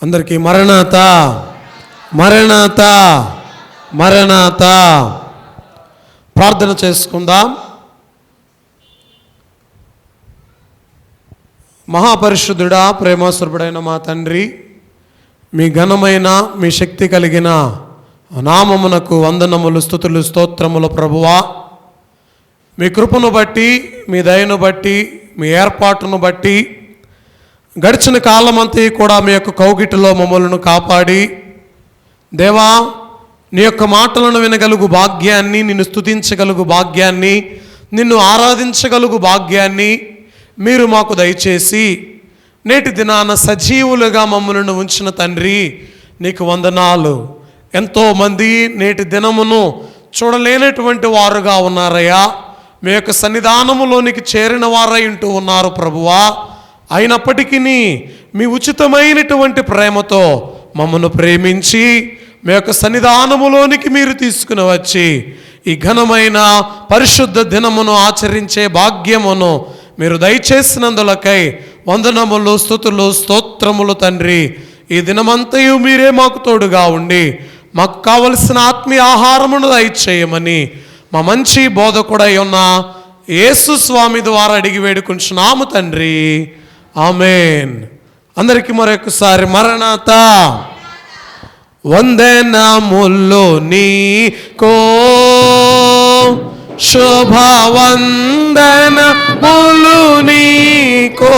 అందరికీ మరణాత మరణాత మరణాత. ప్రార్థన చేసుకుందాం. మహాపరిశుద్ధుడా, ప్రేమస్వరూపుడైన మా తండ్రి, మీ ఘనమైన మీ శక్తి కలిగిన నామమునకు వందనములు, స్తుతులు, స్తోత్రములు ప్రభువా. మీ కృపను బట్టి, మీ దయను బట్టి, మీ ఏర్పాటును బట్టి గడిచిన కాలమంతా కూడా మీ యొక్క కౌగిటిలో మమ్మలను కాపాడి, దేవా నీ యొక్క మాటలను వినగలుగు భాగ్యాన్ని, నిన్ను స్తుతించగలుగు భాగ్యాన్ని, నిన్ను ఆరాధించగలుగు భాగ్యాన్ని మీరు మాకు దయచేసి నేటి దినాన సజీవులుగా మమ్మలను ఉంచిన తండ్రి నీకు వందనాలు. ఎంతోమంది నేటి దినమును చూడలేనటువంటి వారుగా ఉన్నారయ్యా. మీ యొక్క సన్నిధానములోనికి చేరిన వారై ఉంటూ ఉన్నారు ప్రభువా. అయినప్పటికీ మీ ఉచితమైనటువంటి ప్రేమతో మమ్మను ప్రేమించి మీ యొక్క సన్నిధానములోనికి మీరు తీసుకుని వచ్చి ఈ ఘనమైన పరిశుద్ధ దినమును ఆచరించే భాగ్యమును మీరు దయచేసినందులకై వందనములు, స్తుతులు, స్తోత్రములు తండ్రి. ఈ దినమంతయు మీరే మాకు తోడుగా ఉండి మాకు కావలసిన ఆత్మీయ ఆహారమును దయచేయమని మా మంచి బోధకుడై ఉన్న యేసు స్వామి ద్వారా అడిగి వేడుకుంటున్నాము తండ్రి. ఆమేన్. అందరికీ మరొకసారి మరణాత. వందనములు నీకో, శుభవందనములు నీకో,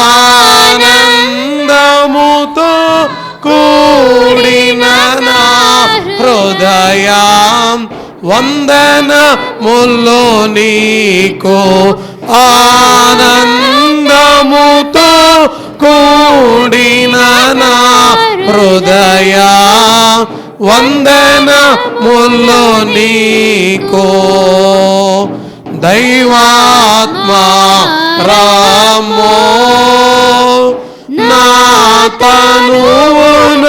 ఆనందముతో కూడిన నా హృదయం వందనములు నీకో, ఆనందముతో కూడిన నా హృదయ వందనములు నీకో. దైవాత్మ రామో నా తనువున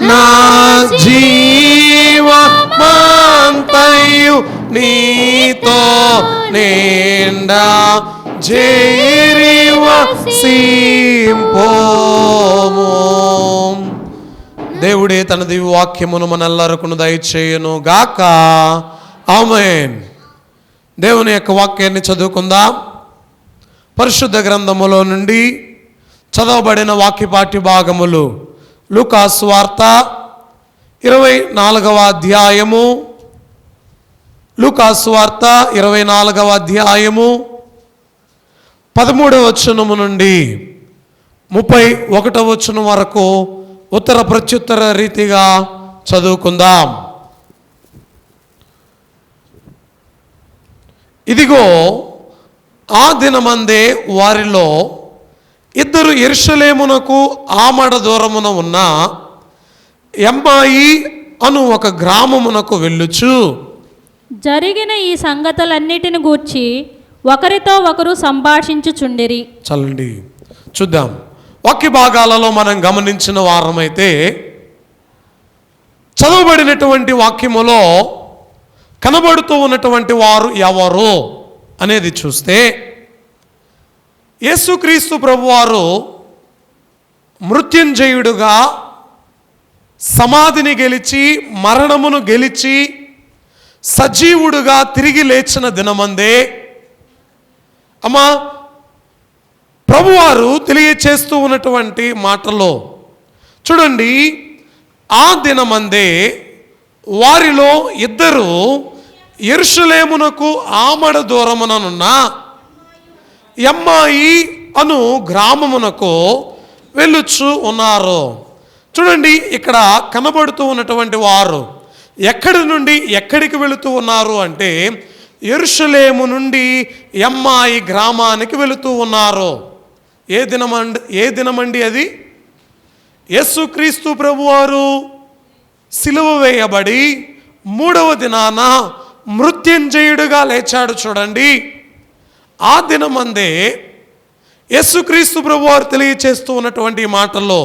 నా జీవమంతయు నీతో నిండా చేరివసింపోము. దేవుడే తన దివ్య వాక్యమును మనెల్లరకును దయచేయును గాక. ఆమేన్. దేవుని యొక్క వాక్యాన్ని చదువుకుందాం. పరిశుద్ధ గ్రంథములో నుండి చదవబడిన వాక్యపాఠ్య భాగములు లూకా సువార్త 24వ అధ్యాయము, లూకా సువార్త 24వ అధ్యాయము 13వ వచనము నుండి 31వ వచనం వరకు ఉత్తర ప్రత్యుత్తర రీతిగా చదువుకుందాం. ఇదిగో ఆ దినమందే వారిలో ఇద్దరు యెరూషలేమునకు ఆమడ దూరమున ఉన్న ఎమ్మాయి అను ఒక గ్రామమునకు వెళ్ళుచు జరిగిన ఈ సంగతులన్నిటిని గూర్చి ఒకరితో ఒకరు సంభాషించుచుండిరి. చల్లండి చూద్దాం. వాక్య భాగాలలో మనం గమనించిన వారమైతే చదవబడినటువంటి వాక్యములో కనబడుతూ ఉన్నటువంటి వారు ఎవరు అనేది చూస్తే, యేసుక్రీస్తు ప్రభువారు మృత్యుంజయుడుగా సమాధిని గెలిచి, మరణమును గెలిచి, సజీవుడుగా తిరిగి లేచిన దినమందే అమ్మా ప్రభువారు తెలియచేస్తూ ఉన్నటువంటి మాటలో చూడండి. ఆ దినమందే వారిలో ఇద్దరు యెరూషలేమునకు ఆమడ దూరముననున్న ఎమ్మాయి అను గ్రామమునకు వెళ్ళుచు ఉన్నారు. చూడండి, ఇక్కడ కనబడుతూ ఉన్నటువంటి వారు ఎక్కడి నుండి ఎక్కడికి వెళుతూ ఉన్నారు అంటే యెరూషలేము నుండి ఎమ్మాయి గ్రామానికి వెళుతూ ఉన్నారు. ఏ దినమండి అది? యేసుక్రీస్తు ప్రభువారు సిలువ వేయబడి 3వ దినాన మృత్యుంజయుడుగా లేచాడు. చూడండి, ఆ దినమందే యేసుక్రీస్తు ప్రభువారు తెలియచేస్తూ ఉన్నటువంటి మాటల్లో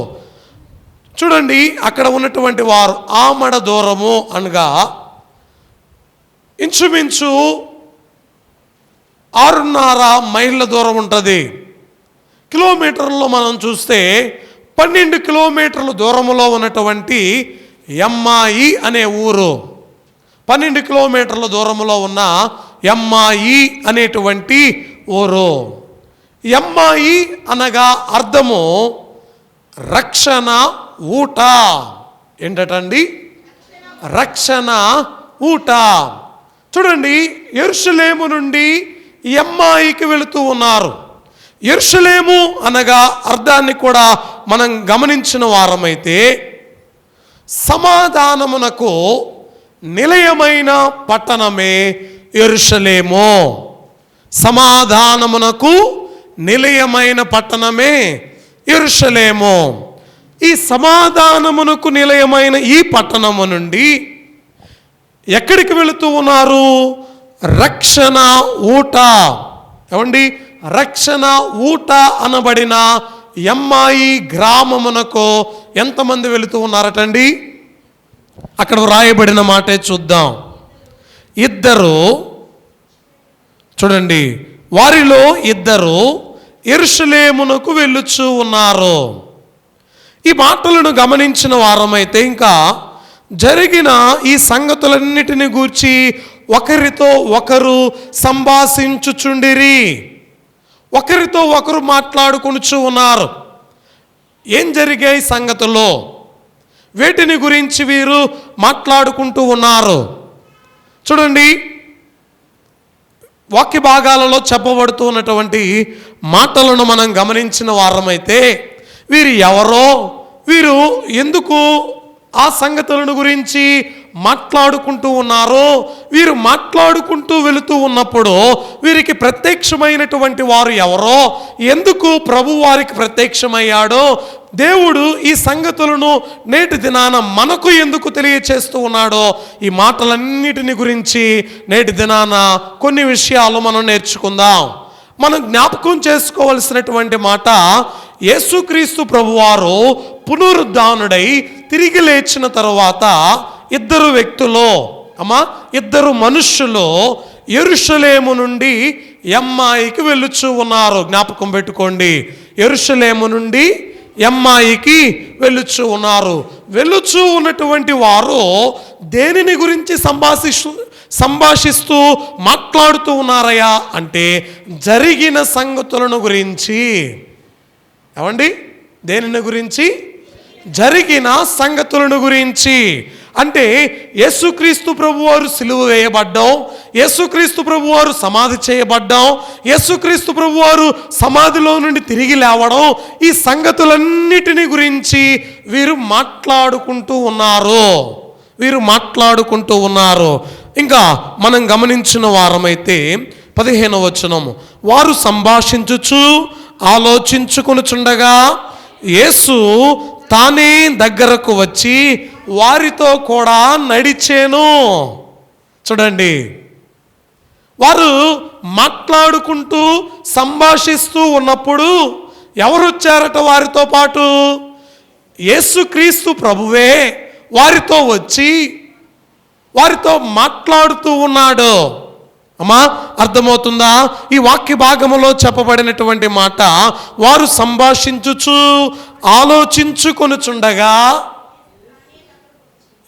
చూడండి, అక్కడ ఉన్నటువంటి వారు ఆమడ దూరము అనగా ఇంచుమించు 6.5 మైళ్ళ దూరం ఉంటుంది. కిలోమీటర్లో మనం చూస్తే 12 కిలోమీటర్ల దూరంలో ఉన్నటువంటి ఎమ్మాయి అనే ఊరు, 12 కిలోమీటర్ల దూరంలో ఉన్న ఎమ్మాయి అనేటువంటి ఊరు. ఎమ్మాయి అనగా అర్థము రక్షణ ఊట. ఏంటండి? రక్షణ ఊట. చూడండి, యెరూషలేము నుండి ఎమ్మాయికి వెళుతూ ఉన్నారు. యెరూషలేము అనగా అర్థాన్ని కూడా మనం గమనించిన వారమైతే సమాధానమునకు నిలయమైన పట్టణమే యెరూషలేము. సమాధానమునకు నిలయమైన పట్టణమే యెరూషలేము. ఈ సమాధానమునకు నిలయమైన ఈ పట్టణము నుండి ఎక్కడికి వెళుతూ ఉన్నారు? రక్షణ ఊట. ఏమండి? రక్షణ ఊట అనబడిన ఎమ్మాయి గ్రామమునకు ఎంతమంది వెళుతూ ఉన్నారటండి? అక్కడ వ్రాయబడిన మాటే చూద్దాం. 2. చూడండి, వారిలో 2 యెరూషలేమునకు వెళ్ళుచూ ఉన్నారు. ఈ మాటలను గమనించిన వారమైతే ఇంకా జరిగిన ఈ సంగతులన్నిటిని గూర్చి ఒకరితో ఒకరు సంభాషించుచుండిరి, ఒకరితో ఒకరు మాట్లాడుకొనుచు ఉన్నారు. ఏం జరిగాయి సంగతుల్లో? వేటిని గురించి వీరు మాట్లాడుకుంటూ ఉన్నారు? చూడండి, వాక్య భాగాలలో చెప్పబడుతూ ఉన్నటువంటి మాటలను మనం గమనించిన వారమైతే వీరు ఎవరో, వీరు ఎందుకు ఆ సంగతులను గురించి మాట్లాడుకుంటూ ఉన్నారో, వీరు మాట్లాడుకుంటూ వెళుతూ ఉన్నప్పుడు వీరికి ప్రత్యక్షమైనటువంటి వారు ఎవరో, ఎందుకు ప్రభు వారికి ప్రత్యక్షమయ్యాడో, దేవుడు ఈ సంగతులను నేటి దినాన మనకు ఎందుకు తెలియచేస్తూ ఉన్నాడో, ఈ మాటలన్నిటిని గురించి నేటి దినాన కొన్ని విషయాలు మనం నేర్చుకుందాం. మనం జ్ఞాపకం చేసుకోవలసినటువంటి మాట, యేసుక్రీస్తు ప్రభువారు పునరుద్ధానుడై తిరిగి లేచిన తరువాత 2 వ్యక్తులు, 2 మనుష్యులు యెరూషలేము నుండి ఎమ్మాయికి వెళ్ళుచూ ఉన్నారు. జ్ఞాపకం పెట్టుకోండి, యెరూషలేము నుండి ఎమ్మాయికి వెళ్ళుచూ ఉన్నారు. వెళ్ళుచూ ఉన్నటువంటి వారు దేనిని గురించి సంభాషిస్తూ మాట్లాడుతూ ఉన్నారయ్యా అంటే జరిగిన సంగతులను గురించి. ఏమండి? దేనిని గురించి? జరిగిన సంగతులను గురించి. అంటే యేసుక్రీస్తు ప్రభువారు సిలువ వేయబడ్డం, యేసుక్రీస్తు ప్రభువారు సమాధి చేయబడ్డం, యేసుక్రీస్తు ప్రభువారు సమాధిలో నుండి తిరిగి లేవడం, ఈ సంగతులన్నిటిని గురించి వీరు మాట్లాడుకుంటూ ఉన్నారు. ఇంకా మనం గమనించిన వారమైతే 15వ వచనం, వారు సంభాషించుచు ఆలోచించుకొనుచుండగా యేసు తానే దగ్గరకు వచ్చి వారితో కూడా నడిచేను. చూడండి, వారు మాట్లాడుకుంటూ సంభాషిస్తూ ఉన్నప్పుడు ఎవరు వచ్చారట వారితో పాటు? యేసుక్రీస్తు ప్రభువే వారితో వచ్చి వారితో మాట్లాడుతూ ఉన్నాడు. అర్థమవుతుందా? ఈ వాక్య భాగములో చెప్పబడినటువంటి మాట, వారు సంభాషించుచు ఆలోచించుకొనుచుండగా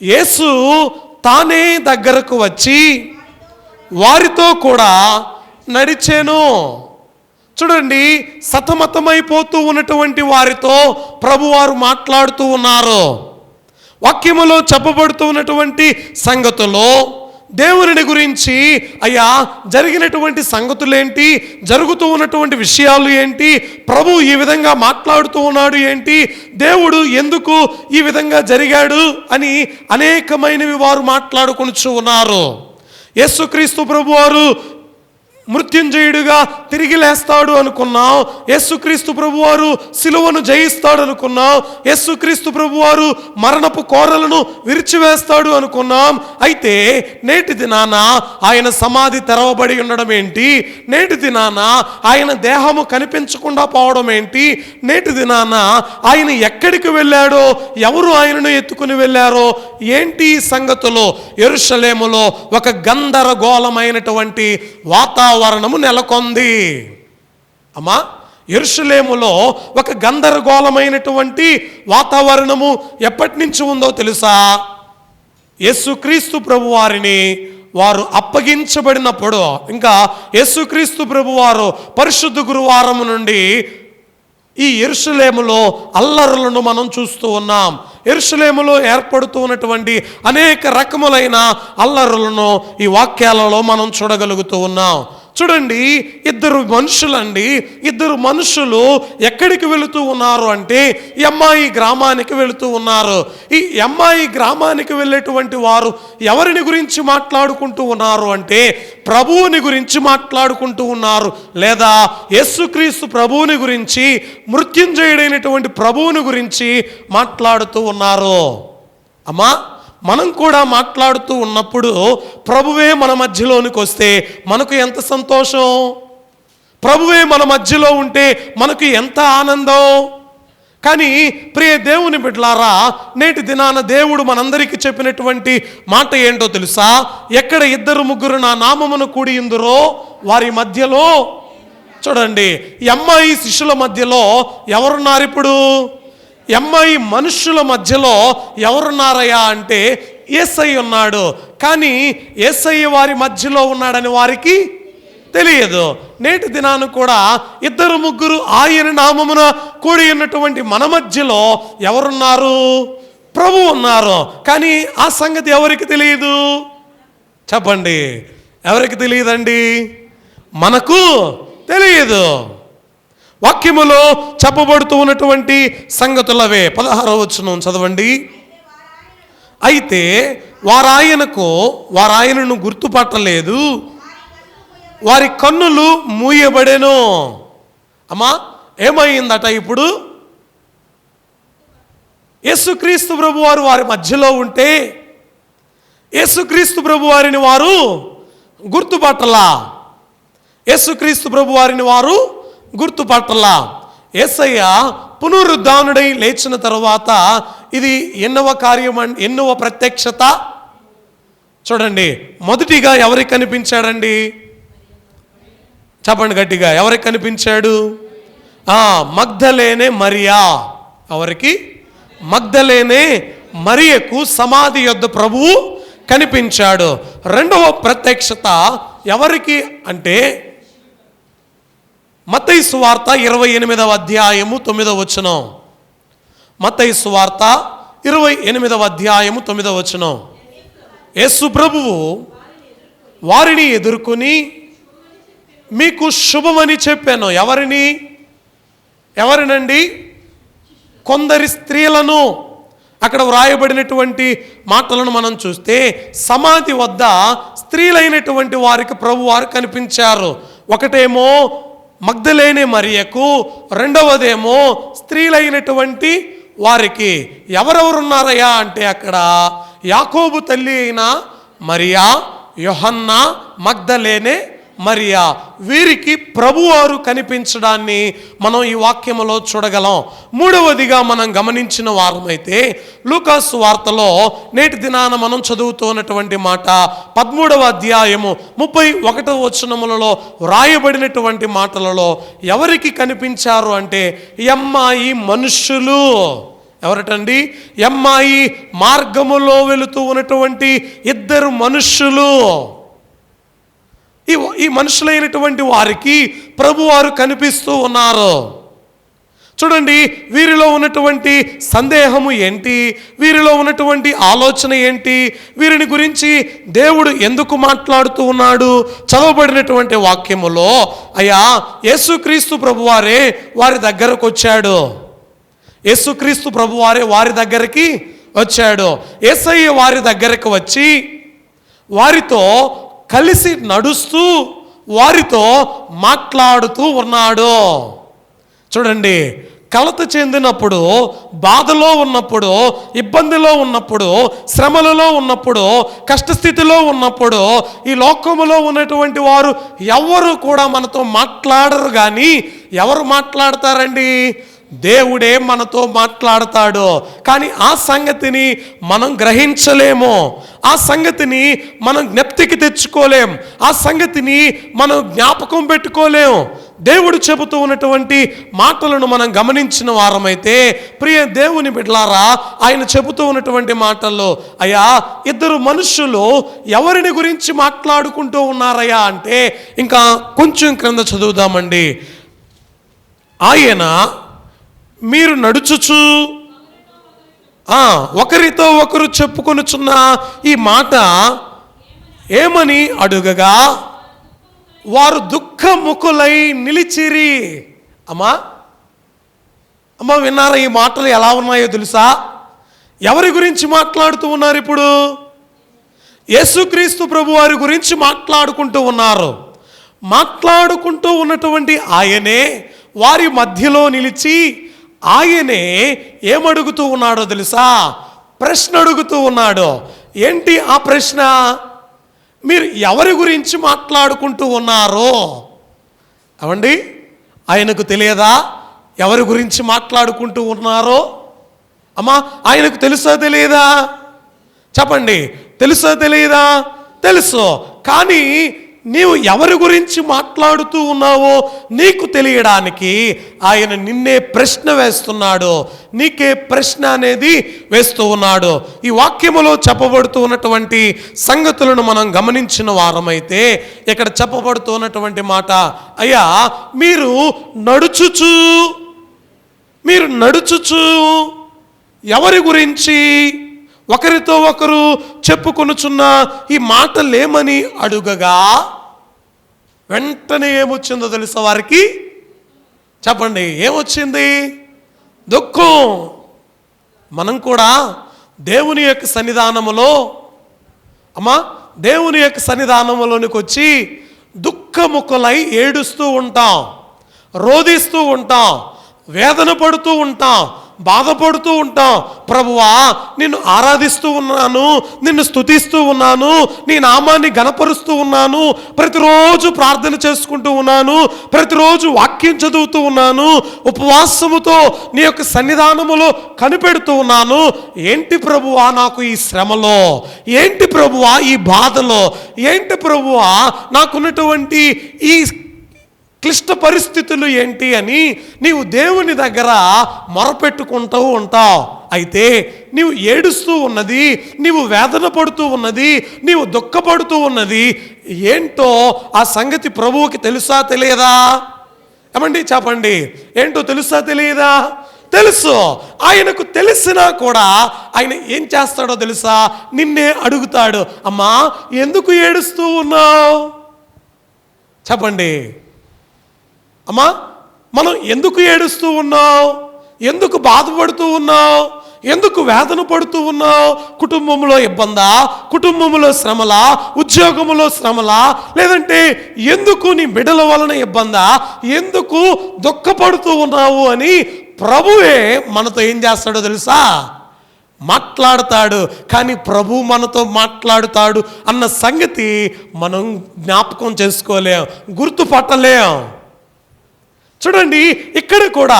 యేసు తానే దగ్గరకు వచ్చి వారితో కూడా నడిచెను. చూడండి, సతమతమైపోతూ ఉన్నటువంటి వారితో ప్రభువారు మాట్లాడుతూ ఉన్నారు. వాక్యములో చెప్పబడుతూ ఉన్నటువంటి సంగతులు దేవుని గురించి, అయ్యా జరిగినటువంటి సంగతులేంటి, జరుగుతూ ఉన్నటువంటి విషయాలు ఏంటి, ప్రభు ఈ విధంగా మాట్లాడుతూ ఉన్నాడు ఏంటి, దేవుడు ఎందుకు ఈ విధంగా జరిగాడు అని అనేకమైనవి వారు మాట్లాడుకొనుచు ఉన్నారు. యేసుక్రీస్తు ప్రభువారు మృత్యుంజయుడిగా తిరిగి లేస్తాడు అనుకున్నాం. యేసుక్రీస్తు ప్రభువారు సిలువను జయిస్తాడు అనుకున్నాం. యేసుక్రీస్తు ప్రభువారు మరణపు కోరలను విరిచివేస్తాడు అనుకున్నాం. అయితే నేటి దినాన ఆయన సమాధి తెరవబడి ఉండడం ఏంటి? నేటి దినాన ఆయన దేహము కనిపించకుండా పోవడం ఏంటి? నేటి దినాన ఆయన ఎక్కడికి వెళ్ళాడో, ఎవరు ఆయనను ఎత్తుకుని వెళ్ళారో ఏంటి ఈ సంగతులు? యెరూషలేములో ఒక గందరగోళమైనటువంటి వాతావరణం వాతావరణము నెలకొంది. అమ్మా, యెరూషలేములో ఒక గందరగోళమైనటువంటి వాతావరణము ఎప్పటి నుంచి ఉందో తెలుసా? యేసుక్రీస్తు ప్రభువారిని వారు అప్పగించబడినప్పుడు, ఇంకా యేసుక్రీస్తు ప్రభువారు పరిశుద్ధ గురువారం నుండి ఈ యెరూషలేములో అల్లరులను మనం చూస్తూ ఉన్నాం. యెరూషలేములో ఏర్పడుతూ ఉన్నటువంటి అనేక రకములైన అల్లరులను ఈ వాక్యాలలో మనం చూడగలుగుతూ ఉన్నాం. చూడండి, ఇద్దరు మనుషులు ఎక్కడికి వెళుతూ ఉన్నారు అంటే ఎమ్మాయి గ్రామానికి వెళుతూ ఉన్నారు. ఈ ఎమ్మాయి గ్రామానికి వెళ్ళేటువంటి వారు ఎవరిని గురించి మాట్లాడుకుంటూ ఉన్నారు అంటే ప్రభువుని గురించి మాట్లాడుకుంటూ ఉన్నారు, లేదా యేసుక్రీస్తు ప్రభువుని గురించి, మృత్యుంజయుడైనటువంటి ప్రభువుని గురించి మాట్లాడుతూ ఉన్నారు. అమ్మా, మనం కూడా మాట్లాడుతూ ఉన్నప్పుడు ప్రభువే మన మధ్యలోనికి వస్తే మనకు ఎంత సంతోషం, ప్రభువే మన మధ్యలో ఉంటే మనకు ఎంత ఆనందం. కానీ ప్రియ దేవుని బిడ్డలారా, నేటి దినాన దేవుడు మనందరికీ చెప్పినటువంటి మాట ఏంటో తెలుసా? ఎక్కడ ఇద్దరు ముగ్గురు నా నామమును కూడి ఉందురో వారి మధ్యలో. చూడండి, అమ్మాయి శిష్యుల మధ్యలో ఎవరున్నారు? ఇప్పుడు అమ్మాయి మనుష్యుల మధ్యలో ఎవరున్నారయ్యా అంటే యేసయ్య ఉన్నాడు. కానీ యేసయ్య వారి మధ్యలో ఉన్నాడని వారికి తెలియదు. నేటి దినాన కూడా ఇద్దరు ముగ్గురు ఆయన నామమున కూడి ఉన్నటువంటి మన మధ్యలో ఎవరున్నారు? ప్రభు ఉన్నారు. కానీ ఆ సంగతి ఎవరికి తెలియదు? చెప్పండి, ఎవరికి తెలియదండి? మనకు తెలియదు. వాక్యములో చెప్పబడుతూ ఉన్నటువంటి సంగతులవే. 16వ వచనం చదవండి. అయితే వారాయనను గుర్తుపట్టలేదు, వారి కన్నులు మూయబడెను. అమ్మా, ఏమైందట? ఇప్పుడు యేసుక్రీస్తు ప్రభు వారు వారి మధ్యలో ఉంటే యేసుక్రీస్తు ప్రభు వారిని వారు గుర్తుపట్టలా. యేసుక్రీస్తు ప్రభు వారిని వారు గుర్తుపట్టలా. యేసయ్య పునరుద్ధానుడై లేచిన తర్వాత ఇది ఎన్నవ కార్యం, ఎన్నవ ప్రత్యక్షత? చూడండి, మొదటిగా ఎవరికి కనిపించాడండి? చెప్పండి గట్టిగా, ఎవరికి కనిపించాడు? మగ్దలేనే మరియా. ఎవరికి? మగ్దలేనే మరియకు సమాధి యొద్ద ప్రభువు కనిపించాడు. రెండవ ప్రత్యక్షత ఎవరికి అంటే మత్తయి సువార్త 28వ అధ్యాయము 9వ వచనం. మత్తయి సువార్త 28వ అధ్యాయము 9వ వచనం. యేసు ప్రభువు వారిని ఎదుర్కొని మీకు శుభమని చెప్పాను. ఎవరినండి? కొందరి స్త్రీలను. అక్కడ వ్రాయబడినటువంటి మాటలను మనం చూస్తే సమాధి వద్ద స్త్రీలైనటువంటి వారికి ప్రభు వారు కనిపించారు. ఒకటేమో మగ్దలేనే మరియకు, రెండవదేమో స్త్రీలైనటువంటి వారికి. ఎవరెవరున్నారయ్యా అంటే అక్కడ యాకోబు తల్లి అయిన మరియా, యోహన్నా, మగ్దలేనే మరియా, వీరికి ప్రభువారు కనిపించడాన్ని మనం ఈ వాక్యములో చూడగలం. మూడవదిగా మనం గమనించిన వారమైతే లూకాసు వార్తలో నేటి దినాన మనం చదువుతున్నటువంటి మాట 13వ అధ్యాయము 31వ వచనములలో వ్రాయబడినటువంటి మాటలలో ఎవరికి కనిపించారు అంటే అమ్మాయి మనుష్యులు. ఎవరటండి? అమ్మాయి మార్గములో వెళుతూ ఉన్నటువంటి ఇద్దరు మనుష్యులు. ఈ మనుషులైనటువంటి వారికి ప్రభువారు కనిపిస్తూ ఉన్నారు. చూడండి, వీరిలో ఉన్నటువంటి సందేహము ఏంటి, వీరిలో ఉన్నటువంటి ఆలోచన ఏంటి, వీరిని గురించి దేవుడు ఎందుకు మాట్లాడుతూ ఉన్నాడు? చదవబడినటువంటి వాక్యములో అయ్యా యేసుక్రీస్తు ప్రభువారే వారి దగ్గరకు వచ్చాడు. యేసుక్రీస్తు ప్రభువారే వారి దగ్గరికి వచ్చాడు. యేసయ్య వారి దగ్గరకు వచ్చి వారితో కలిసి నడుస్తూ వారితో మాట్లాడుతూ ఉన్నాడు. చూడండి, కలత చెందినప్పుడు, బాధలో ఉన్నప్పుడు, ఇబ్బందిలో ఉన్నప్పుడు, శ్రమలలో ఉన్నప్పుడు, కష్టస్థితిలో ఉన్నప్పుడు ఈ లోకములో ఉన్నటువంటి వారు ఎవరు కూడా మనతో మాట్లాడరు. కానీ ఎవరు మాట్లాడతారండి? దేవుడే మనతో మాట్లాడతాడు. కానీ ఆ సంగతిని మనం గ్రహించలేము, ఆ సంగతిని మనం జ్ఞప్తికి తెచ్చుకోలేం, ఆ సంగతిని మనం జ్ఞాపకం పెట్టుకోలేం. దేవుడు చెబుతూ ఉన్నటువంటి మాటలను మనం గమనించిన వారమైతే, ప్రియ దేవుని బిడ్డలారా, ఆయన చెబుతూ ఉన్నటువంటి మాటల్లో, అయ్యా ఇద్దరు మనుషులు ఎవరిని గురించి మాట్లాడుకుంటూ ఉన్నారయ్యా అంటే, ఇంకా కొంచెం క్రింద చదువుదామండి. ఆయన మీరు నడుచుచు ఒకరితో ఒకరు చెప్పుకొనుచున్న ఈ మాట ఏమని అడుగగా, వారు దుఃఖముఖులై నిలిచిరి. అమ్మా విన్నారా? ఈ మాటలు ఎలా ఉన్నాయో తెలుసా? ఎవరి గురించి మాట్లాడుతూ ఉన్నారు? ఇప్పుడు యేసుక్రీస్తు ప్రభు వారి గురించి మాట్లాడుకుంటూ ఉన్నారు. మాట్లాడుకుంటూ ఉన్నటువంటి ఆయనే వారి మధ్యలో నిలిచి ఆయనే ఏమడుగుతూ ఉన్నాడో తెలుసా? ప్రశ్న అడుగుతూ ఉన్నాడు. ఏంటి ఆ ప్రశ్న? మీరు ఎవరి గురించి మాట్లాడుకుంటూ ఉన్నారో అవండి, ఆయనకు తెలియదా ఎవరి గురించి మాట్లాడుకుంటూ ఉన్నారో? అమ్మా ఆయనకు తెలుసా తెలియదా? చెప్పండి, తెలుసా తెలియదా? తెలుసు. కానీ నీవు ఎవరి గురించి మాట్లాడుతూ ఉన్నావో నీకు తెలియడానికి ఆయన నిన్నే ప్రశ్న వేస్తున్నాడు, నీకే ప్రశ్న అనేది వేస్తూ ఉన్నాడు. ఈ వాక్యములో చెప్పబడుతూ ఉన్నటువంటి సంగతులను మనం గమనించిన వారమైతే, ఇక్కడ చెప్పబడుతూ ఉన్నటువంటి మాట, అయ్యా మీరు నడుచుచు ఎవరి గురించి ఒకరితో ఒకరు చెప్పుకొనుచున్న ఈ మాటలేమని అడుగగా, వెంటనే ఏమొచ్చిందో తెలుసా వారికి? చెప్పండి, ఏమొచ్చింది? దుఃఖం. మనం కూడా దేవుని యొక్క సన్నిధానములో దేవుని యొక్క సన్నిధానములోనికి వచ్చి దుఃఖముఖులై ఏడుస్తూ ఉంటాం, రోధిస్తూ ఉంటాం, వేదన పడుతూ ఉంటాం, బాధపడుతూ ఉంటాం. ప్రభువా నిన్ను ఆరాధిస్తూ ఉన్నాను, నిన్ను స్తుతిస్తూ ఉన్నాను, నీ నామాన్ని గణపరుస్తూ ఉన్నాను, ప్రతిరోజు ప్రార్థన చేసుకుంటూ ఉన్నాను, ప్రతిరోజు వాక్యం చదువుతూ ఉన్నాను, ఉపవాసముతో నీ యొక్క సన్నిధానములో కనిపెడుతూ ఉన్నాను. ఏంటి ప్రభువా నాకు ఈ శ్రమలో? ఏంటి ప్రభువా ఈ బాధలో? ఏంటి ప్రభువా నాకున్నటువంటి ఈ క్లిష్ట పరిస్థితులు ఏంటి అని నీవు దేవుని దగ్గర మొరపెట్టుకుంటూ ఉంటావు. అయితే నీవు ఏడుస్తూ ఉన్నది, నీవు వేదన పడుతూ ఉన్నది, నీవు దుఃఖపడుతూ ఉన్నది ఏంటో ఆ సంగతి ప్రభువుకి తెలుసా తెలియదా? ఏమండి చెప్పండి, ఏంటో తెలుసా తెలియదా? తెలుసు. ఆయనకు తెలిసినా కూడా ఆయన ఏం చేస్తాడో తెలుసా? నిన్నే అడుగుతాడు, అమ్మా ఎందుకు ఏడుస్తూ ఉన్నావు? చెప్పండి అమ్మా, మనం ఎందుకు ఏడుస్తూ ఉన్నావు? ఎందుకు బాధపడుతూ ఉన్నావు? ఎందుకు వేదన పడుతూ ఉన్నావు? కుటుంబంలో ఇబ్బందా? కుటుంబంలో శ్రమలా? ఉద్యోగంలో శ్రమలా? లేదంటే ఎందుకు నీ బిడ్డల వలన ఇబ్బందా? ఎందుకు దుఃఖపడుతూ ఉన్నావు అని ప్రభువే మనతో ఏం చేస్తాడో తెలుసా? మాట్లాడతాడు. కానీ ప్రభు మనతో మాట్లాడుతాడు అన్న సంగతి మనం జ్ఞాపకం చేసుకోలేం, గుర్తుపట్టలేం. చూడండి, ఇక్కడ కూడా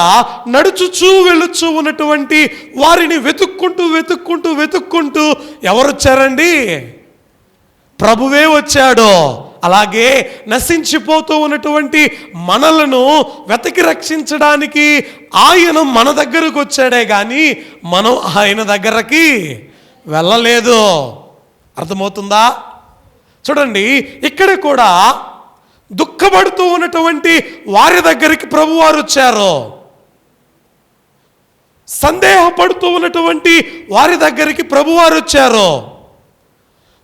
నడుచుచూ వెళ్ళుచూ ఉన్నటువంటి వారిని వెతుక్కుంటూ ఎవరు వచ్చారండి? ప్రభువే వచ్చాడు. అలాగే నశించిపోతూ ఉన్నటువంటి మనలను వెతికి రక్షించడానికి ఆయన మన దగ్గరకు వచ్చాడే కానీ మనం ఆయన దగ్గరకి వెళ్ళలేదు. అర్థమవుతుందా? చూడండి, ఇక్కడ కూడా దుఃఖపడుతూ ఉన్నటువంటి వారి దగ్గరికి ప్రభువారు వచ్చారు, సందేహపడుతూ ఉన్నటువంటి వారి దగ్గరికి ప్రభువారు వచ్చారు,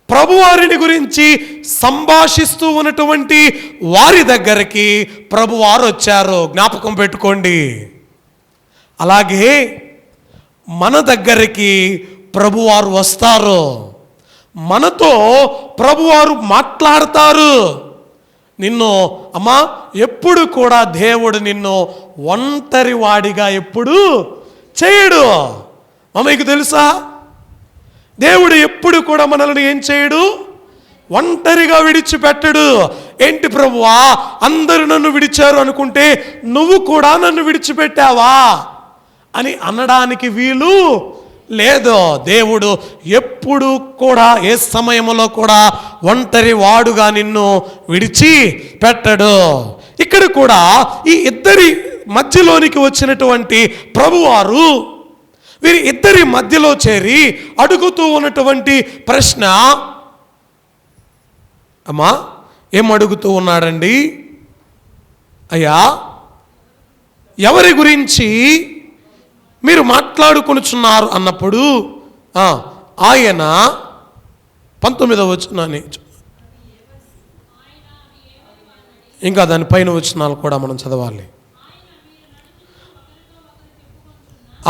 ప్రభువారిని గురించి సంభాషిస్తూ ఉన్నటువంటి వారి దగ్గరికి ప్రభువారు వచ్చారు. జ్ఞాపకం పెట్టుకోండి. అలాగే మన దగ్గరికి ప్రభువారు వస్తారు, మనతో ప్రభువారు మాట్లాడతారు. నిన్ను అమ్మా ఎప్పుడు కూడా దేవుడు నిన్ను ఒంటరి వాడిగా ఎప్పుడు చేయడు. మీకు తెలుసా, దేవుడు ఎప్పుడు కూడా మనల్ని ఏం చేయడు? ఒంటరిగా విడిచిపెట్టడు. ఏంటి ప్రభువా అందరూ నన్ను విడిచారు అనుకుంటే నువ్వు కూడా నన్ను విడిచిపెట్టావా? అని అనడానికి వీలు లేదు. దేవుడు ఎప్పుడు కూడా ఏ సమయంలో కూడా ఒంటరి వాడుగా నిన్ను విడిచి పెట్టడు. ఇక్కడ కూడా ఈ ఇద్దరి మధ్యలోనికి వచ్చినటువంటి ప్రభువారు వీరి ఇద్దరి మధ్యలో చేరి అడుగుతూ ఉన్నటువంటి ప్రశ్న, అమ్మా ఏం అడుగుతూ ఉన్నాడండి? అయ్యా, ఎవరి గురించి మీరు మాట్లాడుకొనుచున్నారు అన్నప్పుడు ఆయన 19వ వచనాన్ని, ఇంకా దానిపైన వచనాలు కూడా మనం చదవాలి.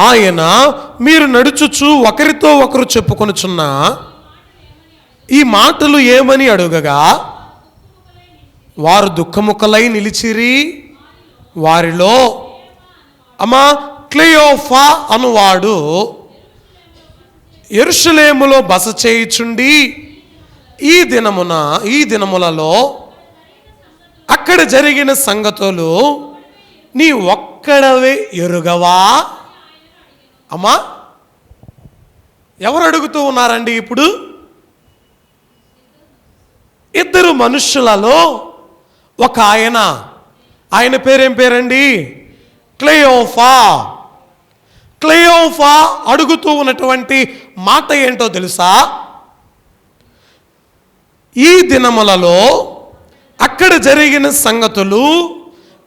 ఆయన మీరు నడుచుచు ఒకరితో ఒకరు చెప్పుకొనుచున్న ఈ మాటలు ఏమని అడుగగా, వారు దుఃఖముఖలై నిలిచిరి. వారిలో అమ్మా క్లెయోఫా అనువాడు యెరూషలేములో బస చేయుచుండి ఈ దినములలో అక్కడ జరిగిన సంగతులు నీ ఒక్కడవే ఎరుగవా? అమ్మా, ఎవరు అడుగుతూ ఉన్నారండి? ఇప్పుడు ఇద్దరు మనుష్యులలో ఒక ఆయన పేరేం పేరండి? క్లెయోఫా అడుగుతూ ఉన్నటువంటి మాట ఏంటో తెలుసా? ఈ దినములలో అక్కడ జరిగిన సంగతులు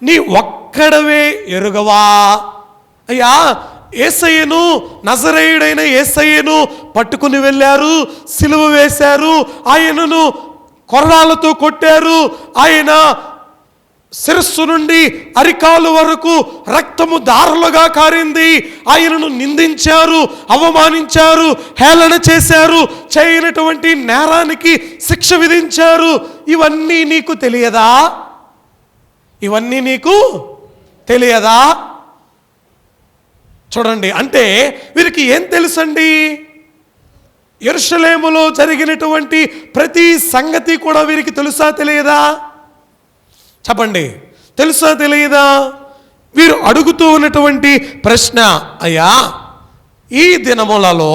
నీ ఒక్కడవే ఎరుగవా? అయ్యా, యేసయ్యను, నజరేయుడైన యేసయ్యను పట్టుకుని వెళ్ళారు, సిలువ వేశారు, ఆయనను కొరడాలతో కొట్టారు, ఆయన శిరస్సు నుండి అరికాలు వరకు రక్తము దారులుగా కారింది, ఆయనను నిందించారు, అవమానించారు, హేళన చేశారు, చేయనటువంటి నేరానికి శిక్ష విధించారు. ఇవన్నీ నీకు తెలియదా? ఇవన్నీ నీకు తెలియదా? చూడండి, అంటే వీరికి ఏం తెలుసండి? యెరూషలేములో జరిగినటువంటి ప్రతి సంగతి కూడా వీరికి తెలుసా తెలియదా? చెప్పండి, తెలుసా తెలియదా? వీరు అడుగుతూ ఉన్నటువంటి ప్రశ్న, అయ్యా ఈ దినములలో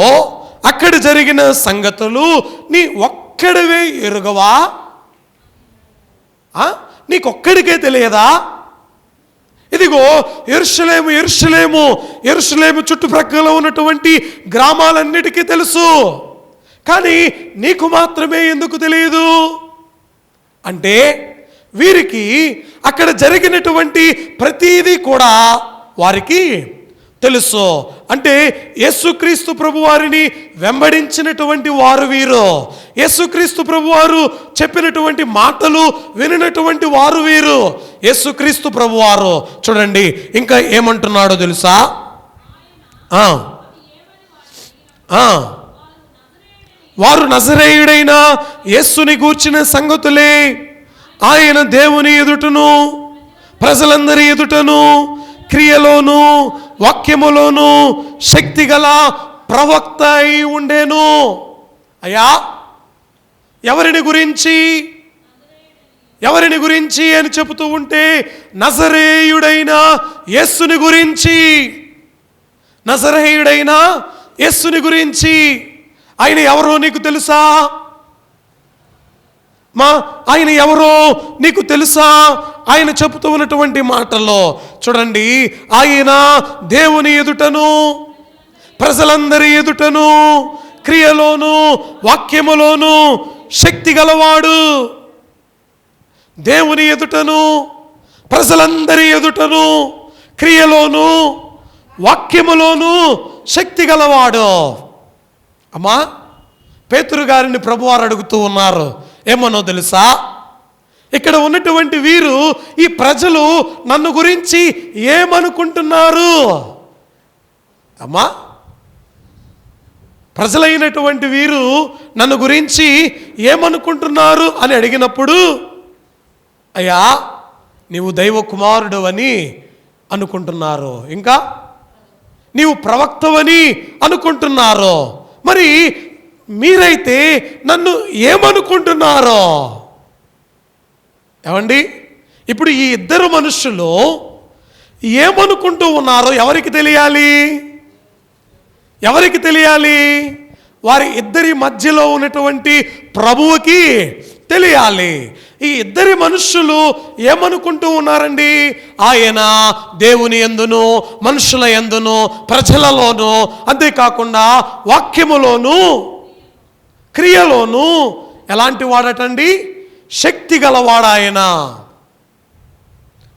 అక్కడ జరిగిన సంగతులు నీ ఒక్కడివే ఎరుగవా? నీకొక్కడికే తెలియదా? ఇదిగో యెరూషలేము చుట్టుప్రక్కల ఉన్నటువంటి గ్రామాలన్నిటికీ తెలుసు, కానీ నీకు మాత్రమే ఎందుకు తెలియదు? అంటే వీరికి అక్కడ జరిగినటువంటి ప్రతిదీ కూడా వారికి తెలుసు. అంటే యేసుక్రీస్తు ప్రభువారిని వెంబడించినటువంటి వారు వీరు, యేసుక్రీస్తు ప్రభువారు చెప్పినటువంటి మాటలు వినినటువంటి వారు వీరు. యేసుక్రీస్తు ప్రభువారు చూడండి ఇంకా ఏమంటున్నాడో తెలుసా? వారు నజరేయుడైన యేసుని గూర్చిన సంగతులే ఆయన దేవుని ఎదుటను ప్రజలందరి ఎదుటను క్రియలోను వాక్యములోను శక్తిగల ప్రవక్త అయి ఉండేను. అయ్యా, ఎవరిని గురించి అని చెబుతూ ఉంటే నజరేయుడైన యేసుని గురించి, నజరేయుడైన యేసుని గురించి. ఆయన ఎవరో నీకు తెలుసా? ఆయన ఎవరో నీకు తెలుసా? ఆయన చెబుతూ ఉన్నటువంటి మాటల్లో చూడండి, ఆయన దేవుని ఎదుటను ప్రజలందరి ఎదుటను క్రియలోను వాక్యములోను శక్తి గలవాడు. దేవుని ఎదుటను ప్రజలందరి ఎదుటను క్రియలోను వాక్యములోను శక్తి గలవాడు. అమ్మా, పేతురు గారిని ప్రభువారు అడుగుతూ ఉన్నారు, ఏమనో తెలుసా? ఇక్కడ ఉన్నటువంటి వీరు, ఈ ప్రజలు నన్ను గురించి ఏమనుకుంటున్నారు? అమ్మా, ప్రజలైనటువంటి వీరు నన్ను గురించి ఏమనుకుంటున్నారు అని అడిగినప్పుడు, అయ్యా నీవు దైవ కుమారుడు అని అనుకుంటున్నారు, ఇంకా నీవు ప్రవక్తవని అనుకుంటున్నారు. మరి మీరైతే నన్ను ఏమనుకుంటున్నారో? ఏమండి, ఇప్పుడు ఈ ఇద్దరు మనుషులు ఏమనుకుంటూ ఉన్నారో ఎవరికి తెలియాలి? ఎవరికి తెలియాలి? వారి ఇద్దరి మధ్యలో ఉన్నటువంటి ప్రభువుకి తెలియాలి. ఈ ఇద్దరి మనుష్యులు ఏమనుకుంటూ ఉన్నారండి? ఆయన దేవుని యందును మనుషుల యందును ప్రజలలోను, అంతేకాకుండా వాక్యములోను క్రియలోను ఎలాంటి వాడటండి? శక్తి గలవాడు ఆయన,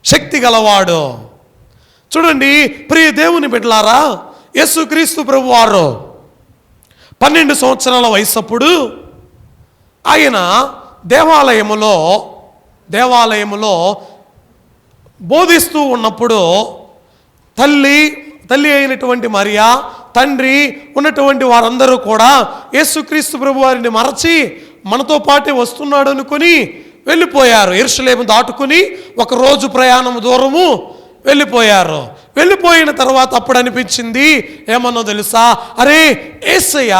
శక్తి గలవాడు. చూడండి ప్రియ దేవుని బిడ్డలారా, యేసుక్రీస్తు ప్రభువారు 12 సంవత్సరాల వయసప్పుడు ఆయన దేవాలయములో బోధిస్తూ ఉన్నప్పుడు తల్లి అయినటువంటి మరియా, తండ్రి ఉన్నటువంటి వారందరూ కూడా యేసుక్రీస్తు ప్రభువారిని మరచి మనతో పాటే వస్తున్నాడు అనుకుని వెళ్ళిపోయారు. యెరూషలేము దాటుకుని 1 రోజు ప్రయాణం దూరము వెళ్ళిపోయారు. వెళ్ళిపోయిన తర్వాత అప్పుడు అనిపించింది, ఏమన్నో తెలుసా? అరే, యేసయ్య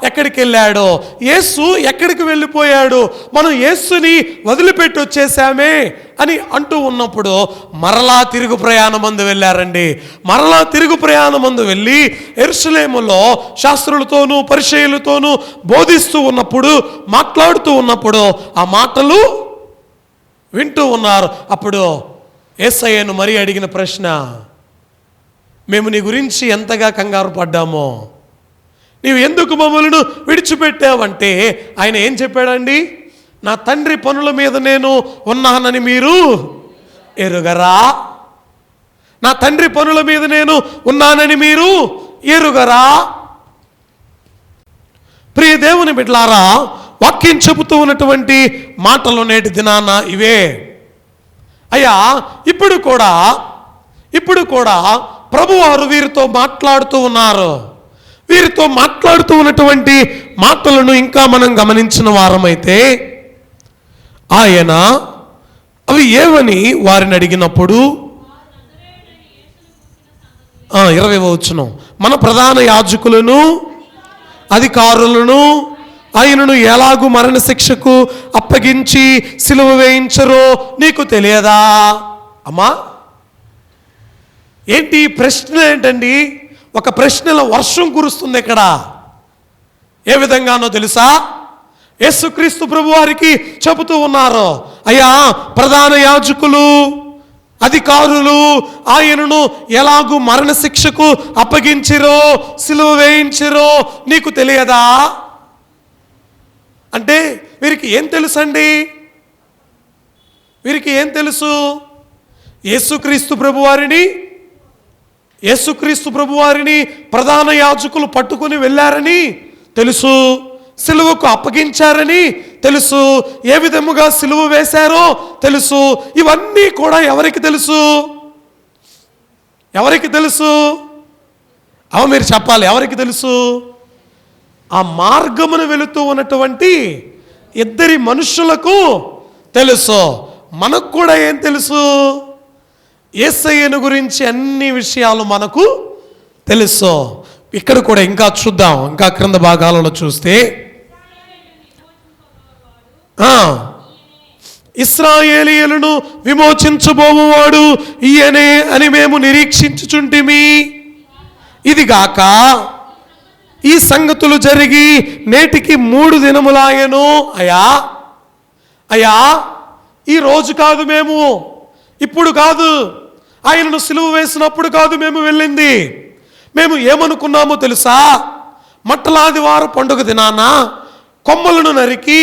ఎక్కడికి వెళ్ళాడు? యేసు ఎక్కడికి వెళ్ళిపోయాడు? మనం యేసుని వదిలిపెట్టి వచ్చేసామే అని అంటూ ఉన్నప్పుడు మరలా తిరుగు ప్రయాణమందు వెళ్ళారండి. మరలా తిరుగు ప్రయాణమందు వెళ్ళి యెరూషలేములో శాస్త్రులతోనూ పరిసయ్యులతోనూ బోధిస్తూ ఉన్నప్పుడు, మాట్లాడుతూ ఉన్నప్పుడు ఆ మాటలు వింటూ ఉన్నారు. అప్పుడు యేసయ్యను మరి అడిగిన ప్రశ్న, మేము నీ గురించి ఎంతగా కంగారు పడ్డామో, నీవు ఎందుకు మమ్మల్ని విడిచిపెట్టావంటే ఆయన ఏం చెప్పాడండి? నా తండ్రి పనుల మీద నేను ఉన్నానని మీరు ఎరుగరా? నా తండ్రి పనుల మీద నేను ఉన్నానని మీరు ఎరుగరా? ప్రియ దేవుని బిడ్డలారా, వాక్యం చెబుతూ ఉన్నటువంటి మాటలు నేటి దినాన ఇవే. అయ్యా, ఇప్పుడు కూడా ప్రభువారు వీరితో మాట్లాడుతూ ఉన్నారు. వీరితో మాట్లాడుతూ ఉన్నటువంటి మాటలను ఇంకా మనం గమనించిన వారమైతే ఆయన అవి ఏమని వారిని అడిగినప్పుడు 20వ వచనం, మన ప్రధాన యాజకులను అధికారులను ఆయనను ఎలాగూ మరణశిక్షకు అప్పగించి సిలువ వేయించరో నీకు తెలియదా? అమ్మా, ఏంటి ప్రశ్న? ఏంటండి? ఒక ప్రశ్నల వర్షం కురుస్తుంది ఇక్కడ. ఏ విధంగానో తెలుసా? యేసుక్రీస్తు ప్రభు వారికి చెబుతూ ఉన్నారు, అయ్యా, ప్రధాన యాజకులు అధికారులు ఆయనను ఎలాగూ మరణశిక్షకు అప్పగించిరో సిలువ వేయించిరో నీకు తెలియదా? అంటే వీరికి ఏం తెలుసండి? వీరికి ఏం తెలుసు? యేసుక్రీస్తు ప్రభువారిని ప్రధాన యాజకులు పట్టుకుని వెళ్ళారని తెలుసు, సిలువకు అప్పగించారని తెలుసు, ఏ విధముగా సిలువ వేశారో తెలుసు. ఇవన్నీ కూడా ఎవరికి తెలుసు? ఎవరికి తెలుసు? మీరు చెప్పాలి, ఎవరికి తెలుసు? ఆ మార్గమును వెళుతూ ఉన్నటువంటి ఇద్దరి మనుషులకు తెలుసు. మనకు కూడా ఏం తెలుసు? యేసయ్యను గురించి అన్ని విషయాలు మనకు తెలుసు. ఇక్కడ కూడా ఇంకా చూద్దాం, ఇంకా క్రింద భాగాలలో చూస్తే, ఇశ్రాయేలీయులను విమోచించబోవువాడు ఈయనే అని మేము నిరీక్షించుచుంటిమి. ఇదిగాక ఈ సంగతులు జరిగి నేటికి 3 దినములాయను. అయ్యా, ఈ రోజు కాదు, మేము ఇప్పుడు కాదు, ఆయనను సిలువ వేసినప్పుడు కాదు మేము వెళ్ళింది. మేము ఏమనుకున్నామో తెలుసా? మట్టలాదివారం పండుగ దినాన కొమ్మలను నరికి,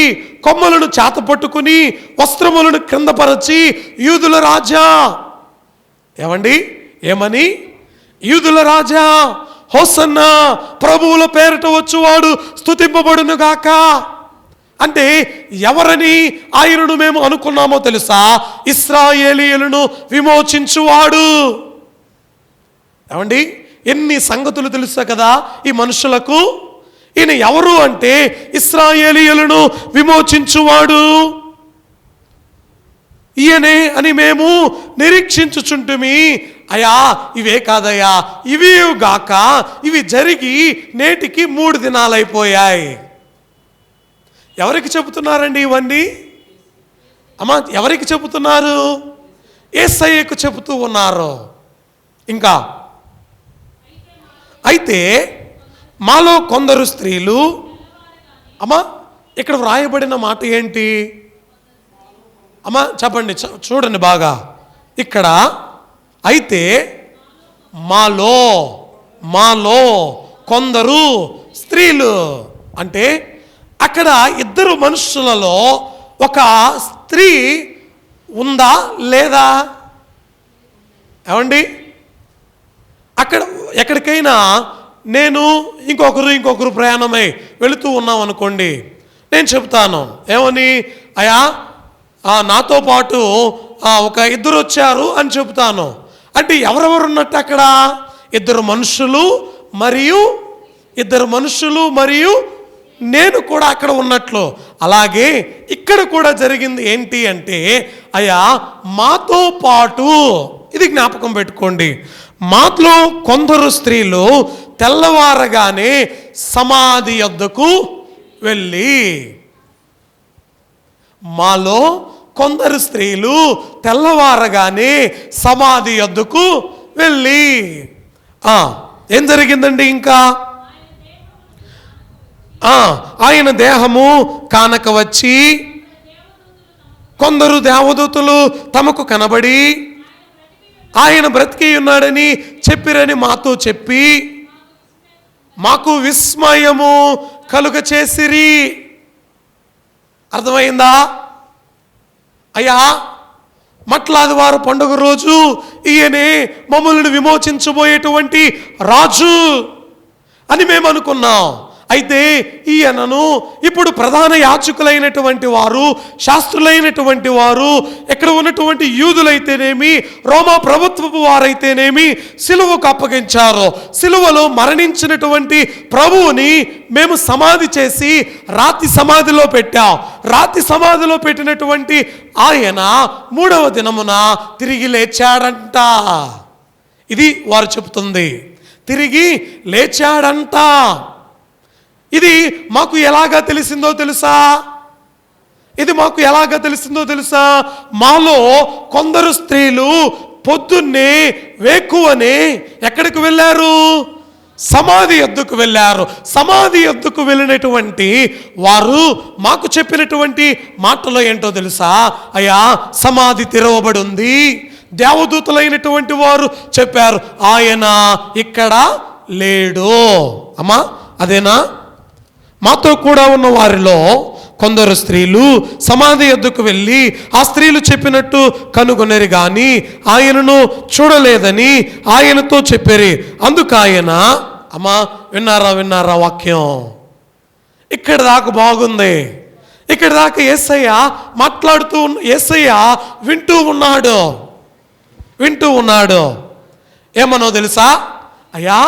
కొమ్మలను చేత పట్టుకుని, వస్త్రములను క్రిందపరచి, యూదుల రాజా, ఏమండి ఏమని? యూదుల రాజా హోసన్నా, ప్రభువుల పేరిట వచ్చువాడు స్తుతింపబడును గాక అంటే ఎవరని ఆయనను మేము అనుకున్నామో తెలుసా? ఇశ్రాయేలీయులను విమోచించువాడు. ఏమండి, ఎన్ని సంగతులు తెలుసా కదా ఈ మనుషులకు? ఈయన ఎవరు అంటే ఇశ్రాయేలీయులను విమోచించువాడు ఈయనే అని మేము నిరీక్షించుచుంటుమి. అయ్యా, ఇవే కాదయ్యా, ఇవి గాక ఇవి జరిగి నేటికి 3 దినాలైపోయాయి. ఎవరికి చెబుతున్నారండి ఇవన్నీ? అమ్మా, ఎవరికి చెబుతున్నారు? యేసయ్యకు చెబుతూ ఉన్నారు. ఇంకా అయితే మాలో కొందరు స్త్రీలు, అమ్మా ఇక్కడ వ్రాయబడిన మాట ఏంటి అమ్మా చెప్పండి, చూడండి బాగా. ఇక్కడ అయితే మాలో కొందరు స్త్రీలు అంటే అక్కడ ఇద్దరు మనుషులలో ఒక స్త్రీ ఉందా లేదా? ఏమండి, అక్కడ ఎక్కడికైనా నేను ఇంకొకరు ప్రయాణమై వెళుతూ ఉన్నాం అనుకోండి, నేను చెప్తాను ఏమని, అయ్యా నాతో పాటు ఒక ఇద్దరు వచ్చారు అని చెప్తాను. అంటే ఎవరెవరు ఉన్నట్టు అక్కడ? ఇద్దరు మనుషులు మరియు నేను కూడా అక్కడ ఉన్నట్లు. అలాగే ఇక్కడ కూడా జరిగింది ఏంటి అంటే, అయ్యా మాతో పాటు, ఇది జ్ఞాపకం పెట్టుకోండి, మాలో కొందరు స్త్రీలు తెల్లవారగానే సమాధి యొద్దకు వెళ్ళి, మాలో కొందరు స్త్రీలు తెల్లవారగానే సమాధి యొద్దకు వెళ్ళి, ఏం జరిగిందండి? ఇంకా ఆయన దేహము కానక వచ్చి కొందరు దేవదూతలు తమకు కనబడి ఆయన బ్రతికి ఉన్నాడని చెప్పిరని మాతో చెప్పి మాకు విస్మయము కలుగ చేసిరి. అర్థమైందా? అయ్యా మట్లాదివారు పండుగ రోజు ఈయనే మమ్మల్ని విమోచించబోయేటువంటి రాజు అని మేము అనుకున్నాం. అయితే ఈయనను ఇప్పుడు ప్రధాన యాజకులైనటువంటి వారు, శాస్త్రులైనటువంటి వారు, ఇక్కడ ఉన్నటువంటి యూదులైతేనేమి రోమా ప్రభుత్వపు వారైతేనేమి సిలువకు అప్పగించారు. సిలువలో మరణించినటువంటి ప్రభువుని మేము సమాధి చేసి రాతి సమాధిలో పెట్టాం. రాతి సమాధిలో పెట్టినటువంటి ఆయన 3వ దినమున తిరిగి లేచాడంట. ఇది వారు చెబుతుంది, తిరిగి లేచాడంట. ఇది మాకు ఎలాగా తెలిసిందో తెలుసా? మాలో కొందరు స్త్రీలు పొద్దున్నే వేకువనే ఎక్కడికి వెళ్ళారు? సమాధి యొద్దకు వెళ్ళారు. సమాధి యొద్దకు వెళ్ళినటువంటి వారు మాకు చెప్పినటువంటి మాటలో ఏంటో తెలుసా? అయ్యా సమాధి తెరవబడి ఉంది. దేవదూతలైనటువంటి వారు చెప్పారు, ఆయన ఇక్కడ లేడు. అమ్మా అదేనా? మాతో కూడా ఉన్న వారిలో కొందరు స్త్రీలు సమాధి యొద్దకు వెళ్ళి ఆ స్త్రీలు చెప్పినట్టు కనుగొనరు గాని ఆయనను చూడలేదని ఆయనతో చెప్పారు. అందుకు ఆయన, అమ్మా విన్నారా వాక్యం? ఇక్కడ దాకా బాగుంది. ఇక్కడ దాకా యేసయ్య యేసయ్య వింటూ ఉన్నాడు. ఏమనో తెలుసా? అయ్యా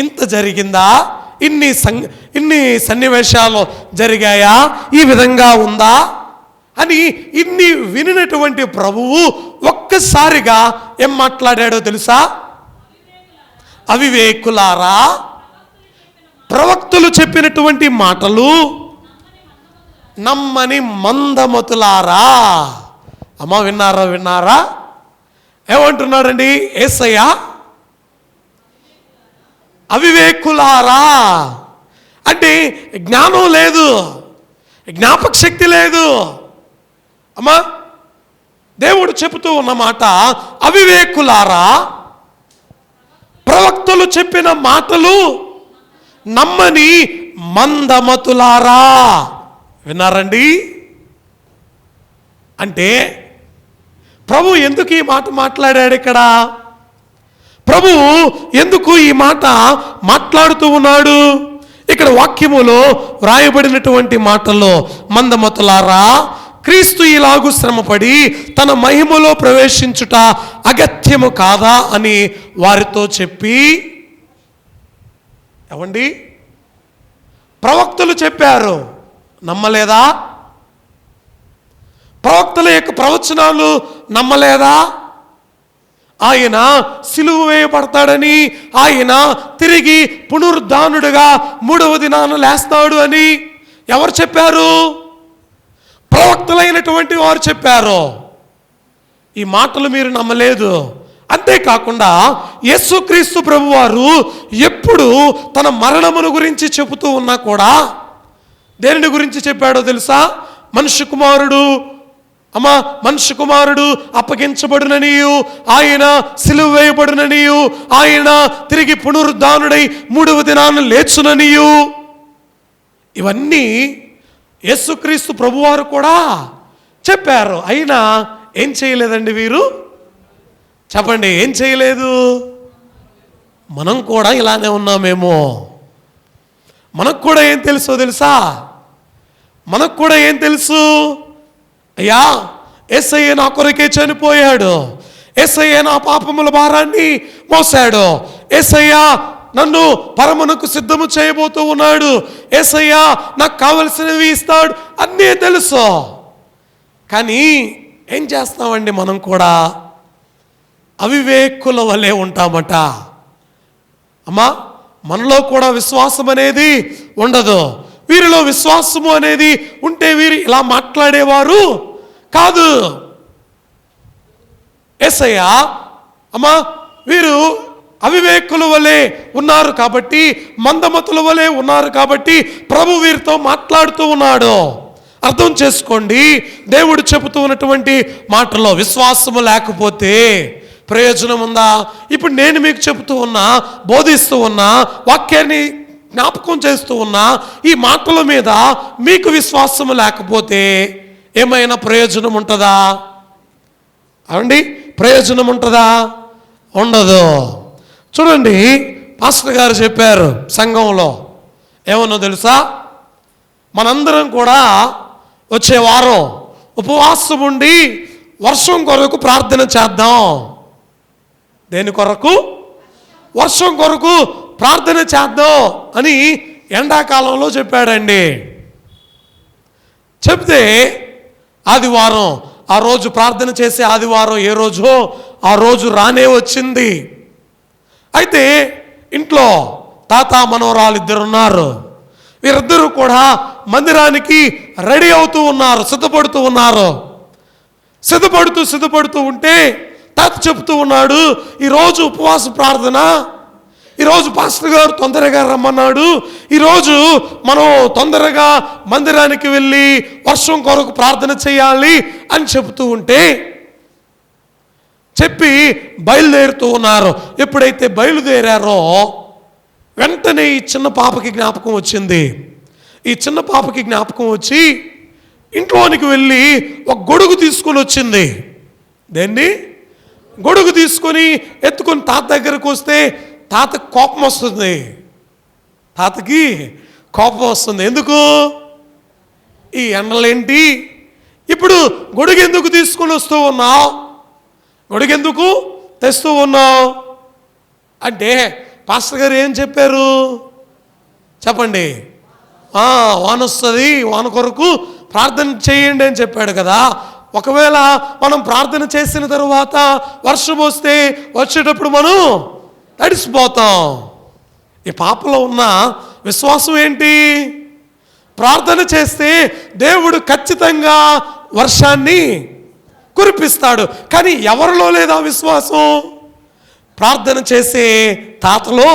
ఇంత జరిగిందా? ఇన్ని సన్నివేశాలు జరిగాయా? ఈ విధంగా ఉందా అని ఇన్ని వినినటువంటి ప్రభువు ఒక్కసారిగా ఏం మాట్లాడాడో తెలుసా? అవివేకులారా, ప్రవక్తలు చెప్పినటువంటి మాటలు నమ్మని మందమతులారా. అమ్మ విన్నారా? ఏమంటున్నాడండి యేసయ్య? అవివేకులారా అంటే జ్ఞానం లేదు, జ్ఞాపక శక్తి లేదు. అమ్మా దేవుడు చెబుతూ ఉన్నమాట, అవివేకులారా, ప్రవక్తలు చెప్పిన మాటలు నమ్మని మందమతులారా. విన్నారండి? అంటే ప్రభు ఎందుకు ఈ మాట మాట్లాడాడు? ఇక్కడ ప్రభు ఎందుకు ఈ మాట మాట్లాడుతూ ఉన్నాడు? ఇక్కడ వాక్యములో వ్రాయబడినటువంటి మాటల్లో, మందమతులారా, క్రీస్తు ఇలాగు శ్రమపడి తన మహిమలో ప్రవేశించుట అగత్యము కాదా అని వారితో చెప్పి, ఏమండి ప్రవక్తలు చెప్పారు, నమ్మలేదా? ప్రవక్తల యొక్క ప్రవచనాలు నమ్మలేదా? ఆయన సిలువ వేయబడతాడని, ఆయన తిరిగి పునరుద్ధానుడుగా 3వ దినాన లేస్తాడు అని ఎవరు చెప్పారు? ప్రవక్తలైనటువంటి వారు చెప్పారు. ఈ మాటలు మీరు నమ్మలేదు. అంతేకాకుండా యేసుక్రీస్తు ప్రభువారు ఎప్పుడు తన మరణమును గురించి చెబుతూ ఉన్నా కూడా దేనిని గురించి చెప్పాడో తెలుసా? మనుష్య కుమారుడు అప్పగించబడుననియు, ఆయన సిలువ వేయబడుననియు, ఆయన తిరిగి పునరుద్ధానుడై 3వ దినాన లేచుననియు. ఇవన్నీ యేసుక్రీస్తు ప్రభువారు కూడా చెప్పారు. అయినా ఏం చేయలేదండి వీరు? చెప్పండి, ఏం చేయలేదు? మనం కూడా ఇలానే ఉన్నామేమో. మనకు కూడా ఏం తెలుసా? మనకు కూడా ఏం తెలుసు? అయ్యా, యేసయ్య నా కొరకే చనిపోయాడు, యేసయ్య నా పాపముల భారాన్ని మోసాడు, యేసయ్య నన్ను పరమునకు సిద్ధము చేయబోతూ ఉన్నాడు, యేసయ్య నాకు కావలసినవి ఇస్తాడు, అన్నీ తెలుసు. కానీ ఏం చేస్తామండి? మనం కూడా అవివేకుల వలె ఉంటామట. అమ్మా, మనలో కూడా విశ్వాసం అనేది ఉండదు. వీరిలో విశ్వాసము అనేది ఉంటే వీరు ఇలా మాట్లాడేవారు కాదు. యేసయ్య అమ్మా, వీరు అవివేకుల వలె ఉన్నారు కాబట్టి, మందమతుల వలె ఉన్నారు కాబట్టి ప్రభు వీరితో మాట్లాడుతూ ఉన్నాడు. అర్థం చేసుకోండి, దేవుడు చెబుతూ ఉన్నటువంటి మాటలో విశ్వాసము లేకపోతే ప్రయోజనం ఉందా? ఇప్పుడు నేను మీకు చెబుతూ ఉన్నా, బోధిస్తూ ఉన్నా, వాక్యాన్ని జ్ఞాపకం చేస్తూ ఉన్నా, ఈ మాటల మీద మీకు విశ్వాసము లేకపోతే ఏమైనా ప్రయోజనం ఉంటుందా? అవండి, ప్రయోజనం ఉంటుందా? ఉండదు. చూడండి, పాస్టర్ గారు చెప్పారు సంఘంలో ఏమన్నా తెలుసా? మనందరం కూడా వచ్చే వారం ఉపవాసం ఉండి వర్షం కొరకు ప్రార్థన చేద్దాం. దేని కొరకు? వర్షం కొరకు ప్రార్థన చేద్దాం అని ఎండాకాలంలో చెప్పాడండి. చెప్తే ఆదివారం, ఆ రోజు ప్రార్థన చేసే ఆదివారం ఏ రోజో ఆ రోజు రానే వచ్చింది. అయితే ఇంట్లో తాత మనవరాలు ఇద్దరున్నారు. వీరిద్దరూ కూడా మందిరానికి రెడీ అవుతూ ఉన్నారు, సిద్ధపడుతూ ఉన్నారు. సిద్ధపడుతూ ఉంటే తాత చెప్తూ ఉన్నాడు, ఈరోజు ఉపవాస ప్రార్థన, ఈరోజు పాస్టర్ గారు తొందరగా రమ్మన్నాడు, ఈరోజు మనం తొందరగా మందిరానికి వెళ్ళి వర్షం కొరకు ప్రార్థన చేయాలి అని చెబుతూ ఉంటే చెప్పి బయలుదేరుతూ ఉన్నారు. ఎప్పుడైతే బయలుదేరారో వెంటనే ఈ చిన్న పాపకి జ్ఞాపకం వచ్చింది. ఈ చిన్న పాపకి జ్ఞాపకం వచ్చి ఇంట్లోనికి వెళ్ళి ఒక గొడుగు తీసుకొని వచ్చింది. దేన్ని? గొడుగు తీసుకొని ఎత్తుకొని తాత దగ్గరకు వస్తే తాతకి కోపం వస్తుంది. తాతకి కోపం వస్తుంది. ఎందుకు? ఈ ఎండలేంటి? ఇప్పుడు గొడుగు ఎందుకు తీసుకొని వస్తూ ఉన్నావు? గొడుగు ఎందుకు తెస్తూ ఉన్నావు అంటే పాస్టర్ గారు ఏం చెప్పారు చెప్పండి? వాన వస్తుంది, వాన కొరకు ప్రార్థన చేయండి అని చెప్పాడు కదా. ఒకవేళ మనం ప్రార్థన చేసిన తర్వాత వర్షం వస్తే వచ్చేటప్పుడు మనం తడిసిపోతాం. ఈ పాపలో ఉన్న విశ్వాసం ఏంటి? ప్రార్థన చేస్తే దేవుడు ఖచ్చితంగా వర్షాన్ని కురిపిస్తాడు. కానీ ఎవరిలో లేదా విశ్వాసం? ప్రార్థన చేసే తాతలో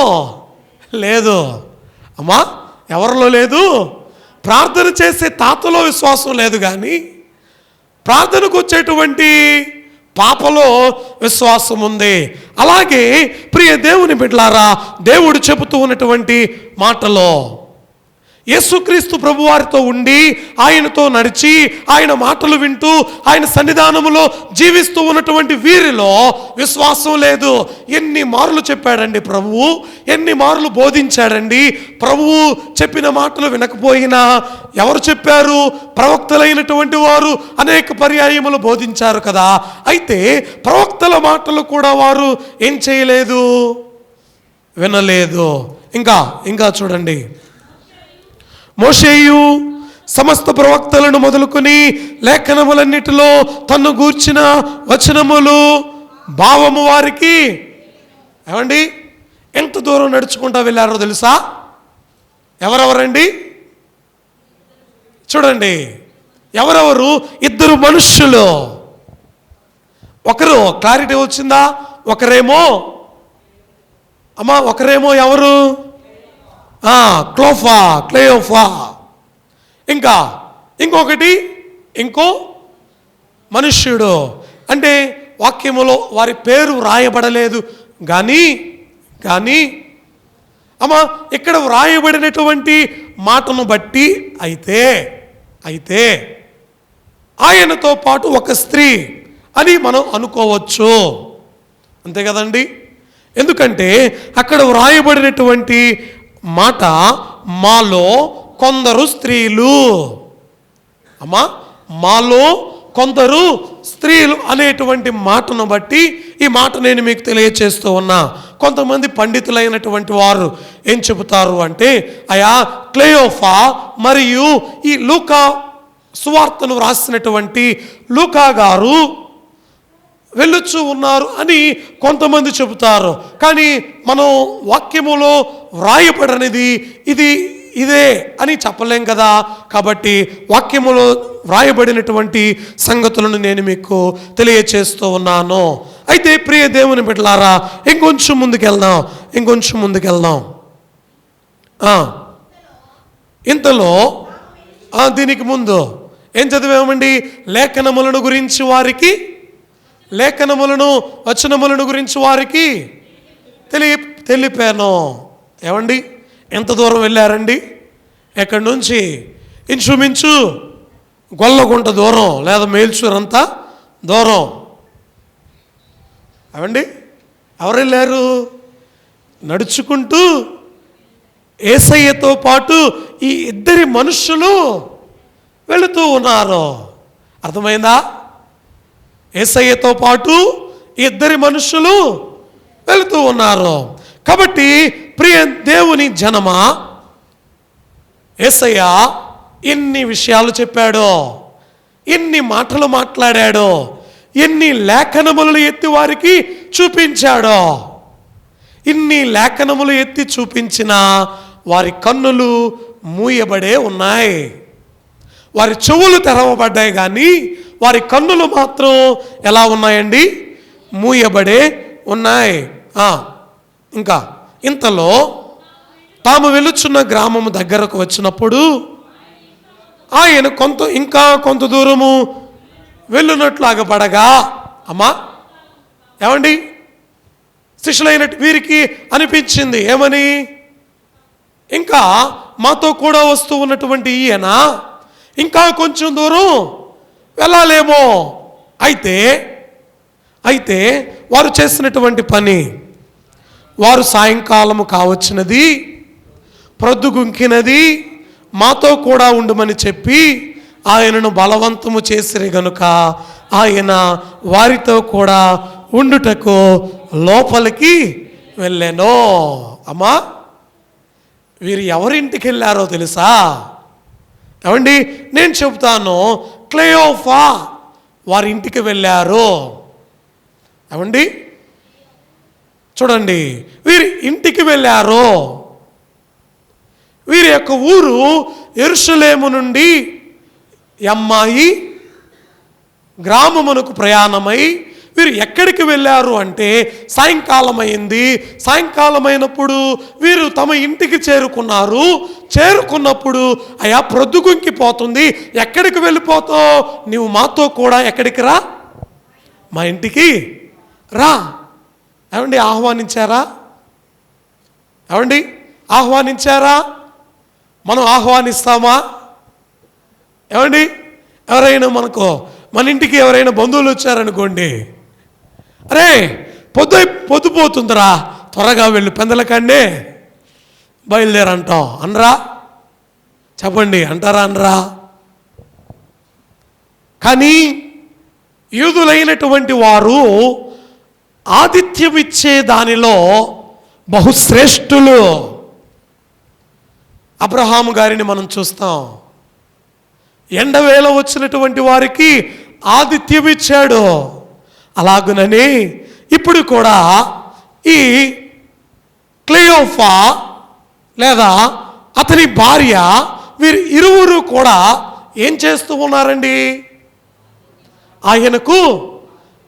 లేదు. అమ్మా, ఎవరిలో లేదు? ప్రార్థన చేసే తాతలో విశ్వాసం లేదు, కానీ ప్రార్థనకు వచ్చేటువంటి పాపలో విశ్వాసం ఉంది. అలాగే ప్రియ దేవుని బిడ్డలారా, దేవుడు చెబుతూ ఉన్నటువంటి మాటలో యేసుక్రీస్తు ప్రభువారితో ఉండి ఆయనతో నడిచి ఆయన మాటలు వింటూ ఆయన సన్నిధానములో జీవిస్తూ ఉన్నటువంటి వీరిలో విశ్వాసం లేదు. ఎన్ని మార్లు చెప్పాడండి ప్రభువు, ఎన్ని మార్లు బోధించాడండి ప్రభువు. చెప్పిన మాటలు వినకపోయినా ఎవరు చెప్పారు? ప్రవక్తలైనటువంటి వారు అనేక పర్యాయములు బోధించారు కదా. అయితే ప్రవక్తల మాటలు కూడా వారు ఏం చేయలేదు, వినలేదు. ఇంకా చూడండి, మోషేయు సమస్త ప్రవక్తలను మొదలుకొని లేఖనములన్నిటిలో తన్ను గూర్చిన వచనములు భావము వారికి ఏమండి ఎంత దూరం నడుచుకుంటా వెళ్ళారో తెలుసా? ఎవరెవరండి? చూడండి, ఎవరెవరు? ఇద్దరు మనుష్యులు. ఒకరు క్లారిటీ వచ్చిందా? ఒకరేమో ఎవరు? క్లేయోఫా. ఇంకొకటి ఇంకో మనుష్యుడు. అంటే వాక్యములో వారి పేరు వ్రాయబడలేదు కానీ ఇక్కడ వ్రాయబడినటువంటి మాటను బట్టి అయితే ఆయనతో పాటు ఒక స్త్రీ అని మనం అనుకోవచ్చు. అంతే కదండి? ఎందుకంటే అక్కడ వ్రాయబడినటువంటి మాట మాలో కొందరు స్త్రీలు, మాలో కొందరు స్త్రీలు అనేటువంటి మాటను బట్టి ఈ మాట నేను మీకు తెలియచేస్తూ ఉన్నా. కొంతమంది పండితులైనటువంటి వారు ఏం చెబుతారు అంటే, అయా క్లేయోఫా మరియు ఈ లూకా సువార్తను వ్రాసినటువంటి లూకా గారు వెళ్ళొచ్చు ఉన్నారు అని కొంతమంది చెబుతారు. కానీ మనం వాక్యములో వ్రాయబడనిది ఇదే అని చెప్పలేం కదా. కాబట్టి వాక్యములో వ్రాయబడినటువంటి సంగతులను నేను మీకు తెలియచేస్తూ ఉన్నాను. అయితే ప్రియ దేవుని బిడ్డలారా, ఇంకొంచెం ముందుకెళ్దాం. ఇంతలో దీనికి ముందు ఏం చదివామండి? వచనములను గురించి వారికి తెలిపాను. ఏమండి, ఎంత దూరం వెళ్ళారండి? ఎక్కడి నుంచి? ఇంచుమించు గొల్లగుంట దూరం, లేదా మేల్చూరంతా దూరం. ఏమండి, ఎవరు వెళ్ళారు? నడుచుకుంటూ యేసయ్యతో పాటు ఈ ఇద్దరి మనుషులు వెళుతూ ఉన్నారు. అర్థమైందా? యేసయ్యతో పాటు ఇద్దరి మనుషులు వెళుతూ ఉన్నారు. కాబట్టి ప్రియ దేవుని జనమా, యేసయ్య ఎన్ని విషయాలు చెప్పాడో, ఎన్ని మాటలు మాట్లాడాడో, ఎన్ని లేఖనములను ఎత్తి వారికి చూపించాడో. ఇన్ని లేఖనములు ఎత్తి చూపించిన వారి కన్నులు మూయబడే ఉన్నాయి. వారి చెవులు తెరవబడ్డాయి కానీ వారి కన్నులు మాత్రం ఎలా ఉన్నాయండి? మూయబడే ఉన్నాయి. ఇంకా ఇంతలో తాము వెలుచున్న గ్రామము దగ్గరకు వచ్చినప్పుడు ఆయన కొంత దూరము వెళ్ళునట్లు ఆగపడగా, ఏమండి, శిష్యులైన వీరికి అనిపించింది ఏమని? ఇంకా మాతో కూడా వస్తూ ఉన్నటువంటి ఈయన ఇంకా కొంచెం దూరం వెళ్ళాలేమో. అయితే వారు చేసినటువంటి పని, వారు సాయంకాలము కావచ్చినది, ప్రొద్దుగుంకినది, మాతో కూడా ఉండమని చెప్పి ఆయనను బలవంతము చేసిరి గనుక ఆయన వారితో కూడా ఉండుటకు లోపలికి వెళ్ళాను. వీరు ఎవరింటికి వెళ్ళారో తెలుసా? ఏమండి, నేను చెబుతాను, క్లేయోఫా వారి ఇంటికి వెళ్ళారు. ఏమండి, చూడండి, వీరి ఇంటికి వెళ్ళారు. వీరి యొక్క ఊరు యెరూషలేము నుండి ఎమ్మాయి గ్రామమునకు ప్రయాణమై వీరు ఎక్కడికి వెళ్ళారు అంటే సాయంకాలం అయింది. సాయంకాలం అయినప్పుడు వీరు తమ ఇంటికి చేరుకున్నారు. చేరుకున్నప్పుడు అయా ప్రొద్దుగుంకిపోతుంది, ఎక్కడికి వెళ్ళిపోతావు? నీవు మాతో కూడా ఎక్కడికి రా, మా ఇంటికి రా. ఏమండి, ఆహ్వానించారా? మనం ఆహ్వానిస్తామా? ఏమండి, ఎవరైనా మన ఇంటికి ఎవరైనా బంధువులు వచ్చారనుకోండి, అరే పొద్దుపోతుందిరా, త్వరగా వెళ్ళు, పెందలకండే బయలుదేరంటాం అనరా? చెప్పండి, అంటారా అనరా? కానీ యూదులైనటువంటి వారు ఆతిథ్యం ఇచ్చే దానిలో బహుశ్రేష్ఠులు. అబ్రహాము గారిని మనం చూస్తాం. ఎండవేళ వచ్చినటువంటి వారికి ఆతిథ్యం ఇచ్చాడు. అలాగునని ఇప్పుడు కూడా ఈ క్లేయోఫా లేదా అతని భార్య వీరు ఇరువురు కూడా ఏం చేస్తూ ఉన్నారండి? ఆయనకు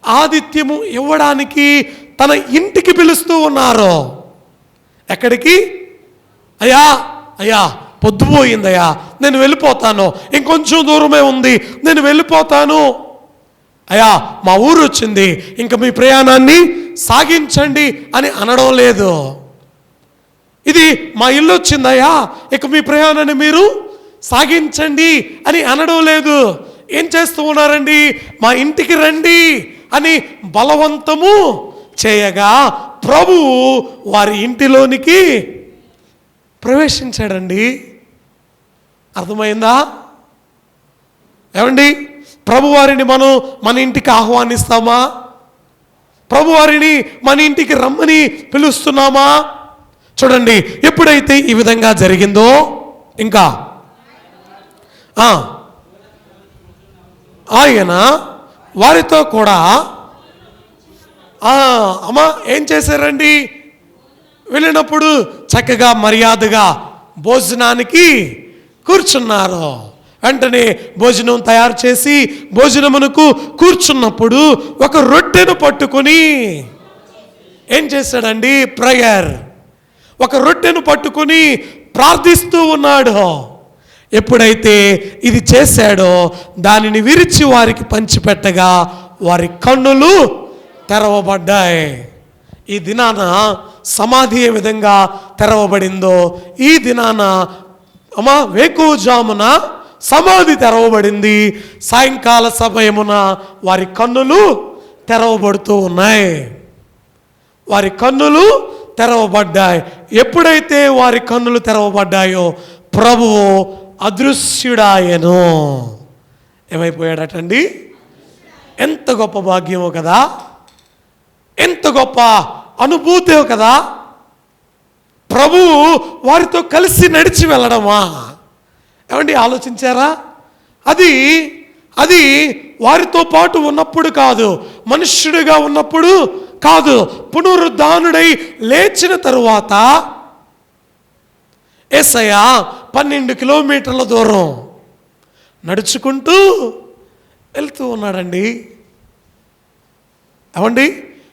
ఆతిథ్యము ఇవ్వడానికి తన ఇంటికి పిలుస్తూ ఉన్నారు. ఎక్కడికి? అయ్యా అయ్యా పొద్దుపోయిందయ్యా, నేను వెళ్ళిపోతాను, ఇంకొంచెం దూరమే ఉంది, నేను వెళ్ళిపోతాను. అయ్యా మా ఊరు వచ్చింది, ఇంకా మీ ప్రయాణాన్ని సాగించండి అని అనడం లేదు. ఇది మా ఇల్లు వచ్చిందయ్యా, ఇక మీ ప్రయాణాన్ని మీరు సాగించండి అని అనడం లేదు. ఏం చేస్తూ ఉన్నారండి? మా ఇంటికి రండి అని బలవంతము చేయగా ప్రభువు వారి ఇంటిలోనికి ప్రవేశించాడండి. అర్థమైందా? ఏమండి, ప్రభువారిని మనం మన ఇంటికి ఆహ్వానిస్తామా? ప్రభువారిని మన ఇంటికి రమ్మని పిలుస్తున్నామా? చూడండి, ఎప్పుడైతే ఈ విధంగా జరిగిందో, ఇంకా ఆయన వారితో కూడా అమ్మా ఏం చేశారండి? వెళ్ళినప్పుడు చక్కగా మర్యాదగా భోజనానికి కూర్చున్నారు. వెంటనే భోజనం తయారు చేసి భోజనమునకు కూర్చున్నప్పుడు ఒక రొట్టెను పట్టుకొని ఏం చేశాడండి? ప్రేయర్. ఒక రొట్టెను పట్టుకొని ప్రార్థిస్తూ ఉన్నాడు. ఎప్పుడైతే ఇది చేశాడో దానిని విరిచి వారికి పంచిపెట్టగా వారి కన్నులు తెరవబడ్డాయి. ఈ దినాన సమాధి ఏ విధంగా తెరవబడిందో, ఈ దినాన వేకువజామున సమాధి తెరవబడింది. సాయంకాల సమయమున వారి కన్నులు తెరవబడుతూ ఉన్నాయి. వారి కన్నులు తెరవబడ్డాయి. ఎప్పుడైతే వారి కన్నులు తెరవబడ్డాయో ప్రభువు అదృశ్యుడాయను. ఏమైపోయాడటండి? ఎంత గొప్ప భాగ్యమో కదా, ఎంత గొప్ప అనుభూతో కదా. ప్రభువు వారితో కలిసి నడిచి వెళ్ళడమా? ఏమండి, ఆలోచించారా? అది వారితో పాటు ఉన్నప్పుడు కాదు, మనుష్యుడిగా ఉన్నప్పుడు కాదు, పునరుద్ధానుడై లేచిన తరువాత యేసయ్య 12 కిలోమీటర్ల దూరం నడుచుకుంటూ వెళుతూ ఉన్నాడండి. ఏమండి,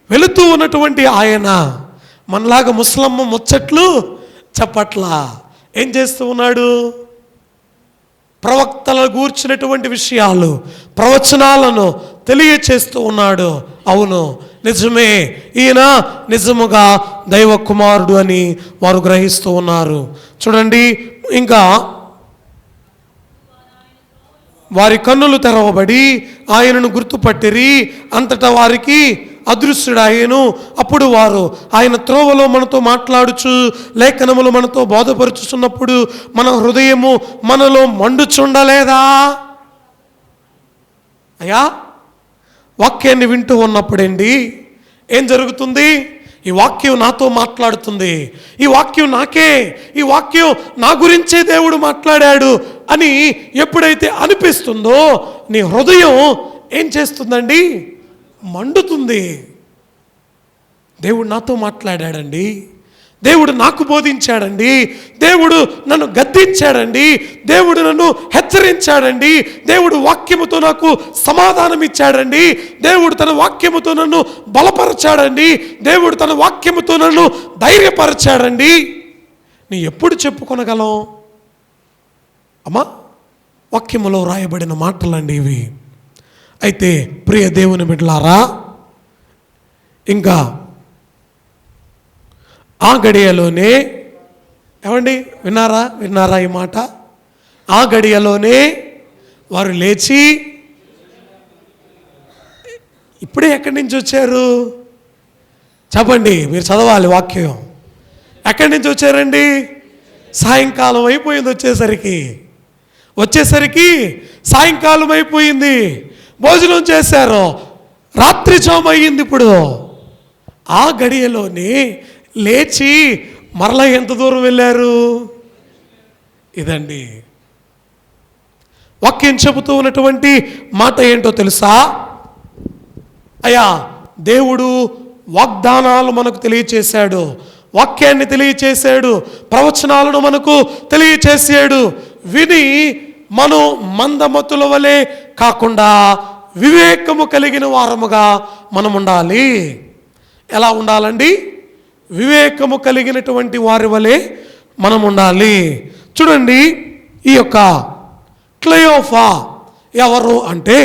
వెళుతూ ఉన్నటువంటి ఆయన మనలాగా ముసలమ్మ ముచ్చట్లు చెప్పట్లా. ఏం చేస్తూ ఉన్నాడు? ప్రవక్తల గూర్చినటువంటి విషయాలు, ప్రవచనాలను తెలియచేస్తూ ఉన్నాడు. అవును, నిజమే, ఈయన నిజముగా దైవ కుమారుడు అని వారు గ్రహిస్తూ ఉన్నారు. చూడండి, ఇంకా వారి కన్నులు తెరవబడి ఆయనను గుర్తుపట్టిరి. అంతటా వారికి అదృశ్యుడాయను. అప్పుడు వారు ఆయన త్రోవలో మనతో మాట్లాడుచు లేఖనములు మనతో బోధపరుచుతున్నప్పుడు మన హృదయము మనలో మండుచుండలేదా? అయ్యా, వాక్యాన్ని వింటూ ఉన్నప్పుడండి ఏం జరుగుతుంది? ఈ వాక్యం నాతో మాట్లాడుతుంది, ఈ వాక్యం నాకే, ఈ వాక్యం నా గురించే దేవుడు మాట్లాడాడు అని ఎప్పుడైతే అనిపిస్తుందో నీ హృదయం ఏం చేస్తుందండి? మండుతుంది. దేవుడు నాతో మాట్లాడాడండి, దేవుడు నాకు బోధించాడండి, దేవుడు నన్ను గద్దించాడండి, దేవుడు నన్ను హెచ్చరించాడండి, దేవుడు వాక్యముతో నాకు సమాధానం ఇచ్చాడండి, దేవుడు తన వాక్యముతో నన్ను బలపరచాడండి, దేవుడు తన వాక్యముతో నన్ను ధైర్యపరచాడండి. నీ ఎప్పుడు చెప్పుకొనగలం? అమ్మా, వాక్యములో రాయబడిన మాటలండి ఇవి. అయితే ప్రియ దేవుని బిడ్డలారా, ఇంకా ఆ గడియలోనే, ఏమండి విన్నారా ఈ మాట? ఆ గడియలోనే వారు లేచి, ఇప్పుడే ఎక్కడి నుంచి వచ్చారు చెప్పండి, మీరు చదవాలి వాక్యం. ఎక్కడి నుంచి వచ్చారండి? సాయంకాలం అయిపోయింది. వచ్చేసరికి సాయంకాలం అయిపోయింది. భోజనం చేశారు, రాత్రి జాము అయ్యింది. ఇప్పుడు ఆ గడియలోనే లేచి మరలా ఎంత దూరం వెళ్ళారు? ఇదండి వాక్యం చెబుతూ ఉన్నటువంటి మాట ఏంటో తెలుసా? అయ్యా, దేవుడు వాగ్దానాలు మనకు తెలియచేశాడు, వాక్యాన్ని తెలియచేశాడు, ప్రవచనాలను మనకు తెలియచేసాడు. విని మనం మందమతుల వలె కాకుండా వివేకము కలిగిన వారముగా మనం ఉండాలి. ఎలా ఉండాలండి? వివేకము కలిగినటువంటి వారి వలె మనం ఉండాలి. చూడండి, ఈ యొక్క క్లెయోఫా ఎవరు అంటే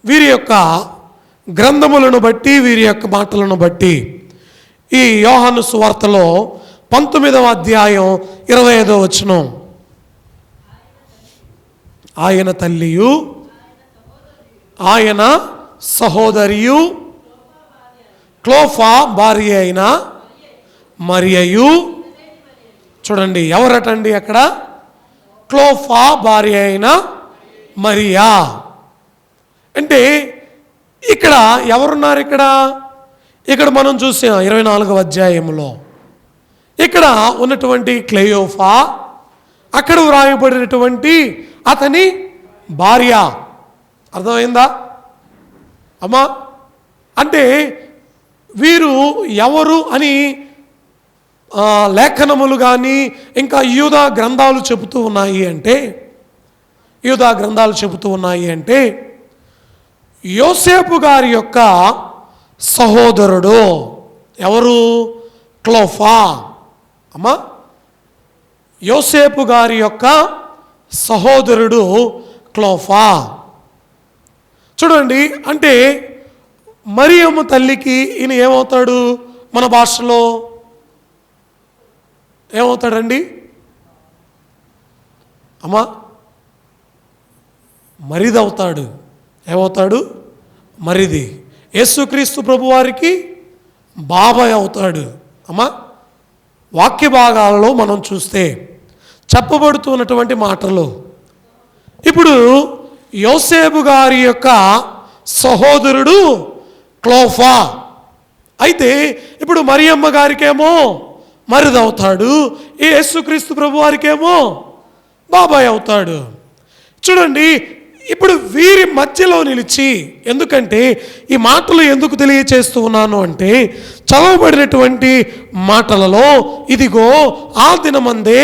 వీరి యొక్క గ్రంథములను బట్టి, వీరి యొక్క మాటలను బట్టి ఈ యోహాను సువార్తలో 19వ అధ్యాయం 25వ వచనం, ఆయన తల్లియు ఆయన సహోదరియు క్లోఫా భార్య అయిన మరియయు. చూడండి, ఎవరటండి అక్కడ? క్లోఫా భార్య అయిన మరియా. అంటే ఇక్కడ ఎవరున్నారు? ఇక్కడ మనం చూసాం 24వ అధ్యాయంలో ఇక్కడ ఉన్నటువంటి క్లెయోఫా, అక్కడ వ్రాయబడినటువంటి అతని భార్య. అర్థమైందా అమ్మా? అంటే వీరు ఎవరు అని లేఖనములు కానీ ఇంకా యూదా గ్రంథాలు చెబుతూ ఉన్నాయి అంటే యోసేపు గారి యొక్క సహోదరుడు ఎవరు? క్లోఫా. అమ్మా, యోసేపు గారి యొక్క సహోదరుడు క్లోఫా. చూడండి, అంటే మరియమ్మ తల్లికి ఈయన ఏమవుతాడు? మన భాషలో ఏమవుతాడండి అమ్మా? మరిదవుతాడు. ఏమవుతాడు? మరిది. యేసుక్రీస్తు ప్రభువారికి బాబాయ్ అవుతాడు. అమ్మా, వాక్య భాగాలలో మనం చూస్తే చెప్పబడుతున్నటువంటి మాటలు, ఇప్పుడు యోసేపు గారి యొక్క సహోదరుడు క్లోఫా అయితే ఇప్పుడు మరియమ్మ గారికేమో మరిదవుతాడు, యేసుక్రీస్తు ప్రభు వారికేమో బాబాయ్ అవుతాడు. చూడండి, ఇప్పుడు వీరి మధ్యలో నిలిచి, ఎందుకంటే ఈ మాటలు ఎందుకు తెలియచేస్తూ ఉన్నాను అంటే చదవబడినటువంటి మాటలలో ఇదిగో ఆ దినమందే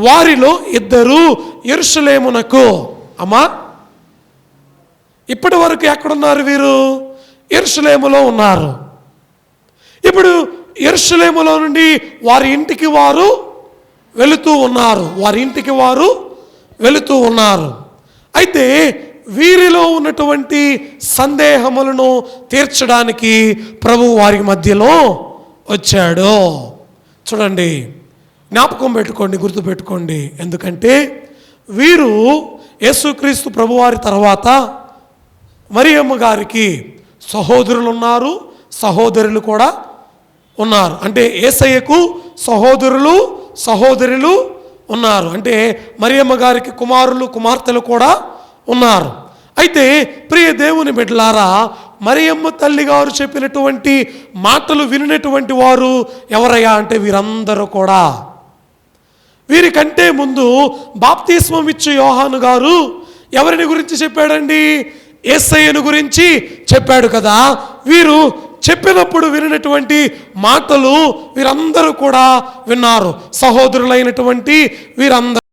వారిలో ఇద్దరు యెరూషలేమునకు. అమ్మా, ఇప్పటి వరకు ఎక్కడున్నారు వీరు? యెరూషలేములో ఉన్నారు. ఇప్పుడు యెరూషలేములో నుండి వారి ఇంటికి వారు వెళుతూ ఉన్నారు. అయితే వీరిలో ఉన్నటువంటి సందేహములను తీర్చడానికి ప్రభు వారి మధ్యలో వచ్చాడు. చూడండి, జ్ఞాపకం పెట్టుకోండి, గుర్తుపెట్టుకోండి. ఎందుకంటే వీరు యేసుక్రీస్తు ప్రభువారి తర్వాత మరియమ్మ గారికి సహోదరులు ఉన్నారు, సహోదరులు కూడా ఉన్నారు. అంటే యేసయ్యకు సహోదరులు ఉన్నారు. అంటే మరియమ్మ గారికి కుమారులు, కుమార్తెలు కూడా ఉన్నారు. అయితే ప్రియ దేవుని బిడ్డలారా, మరియమ్మ తల్లి గారు చెప్పినటువంటి మాటలు వినినటువంటి వారు ఎవరయ్యా అంటే వీరందరూ కూడా. వీరికంటే ముందు బాప్తిస్మం ఇచ్చే యోహాను గారు ఎవరిని గురించి చెప్పాడండి? యేసయ్యను గురించి చెప్పాడు కదా. వీరు చెప్పినప్పుడు వినినటువంటి మాటలు వీరందరూ కూడా విన్నారు. సహోదరులైనటువంటి వీరందరూ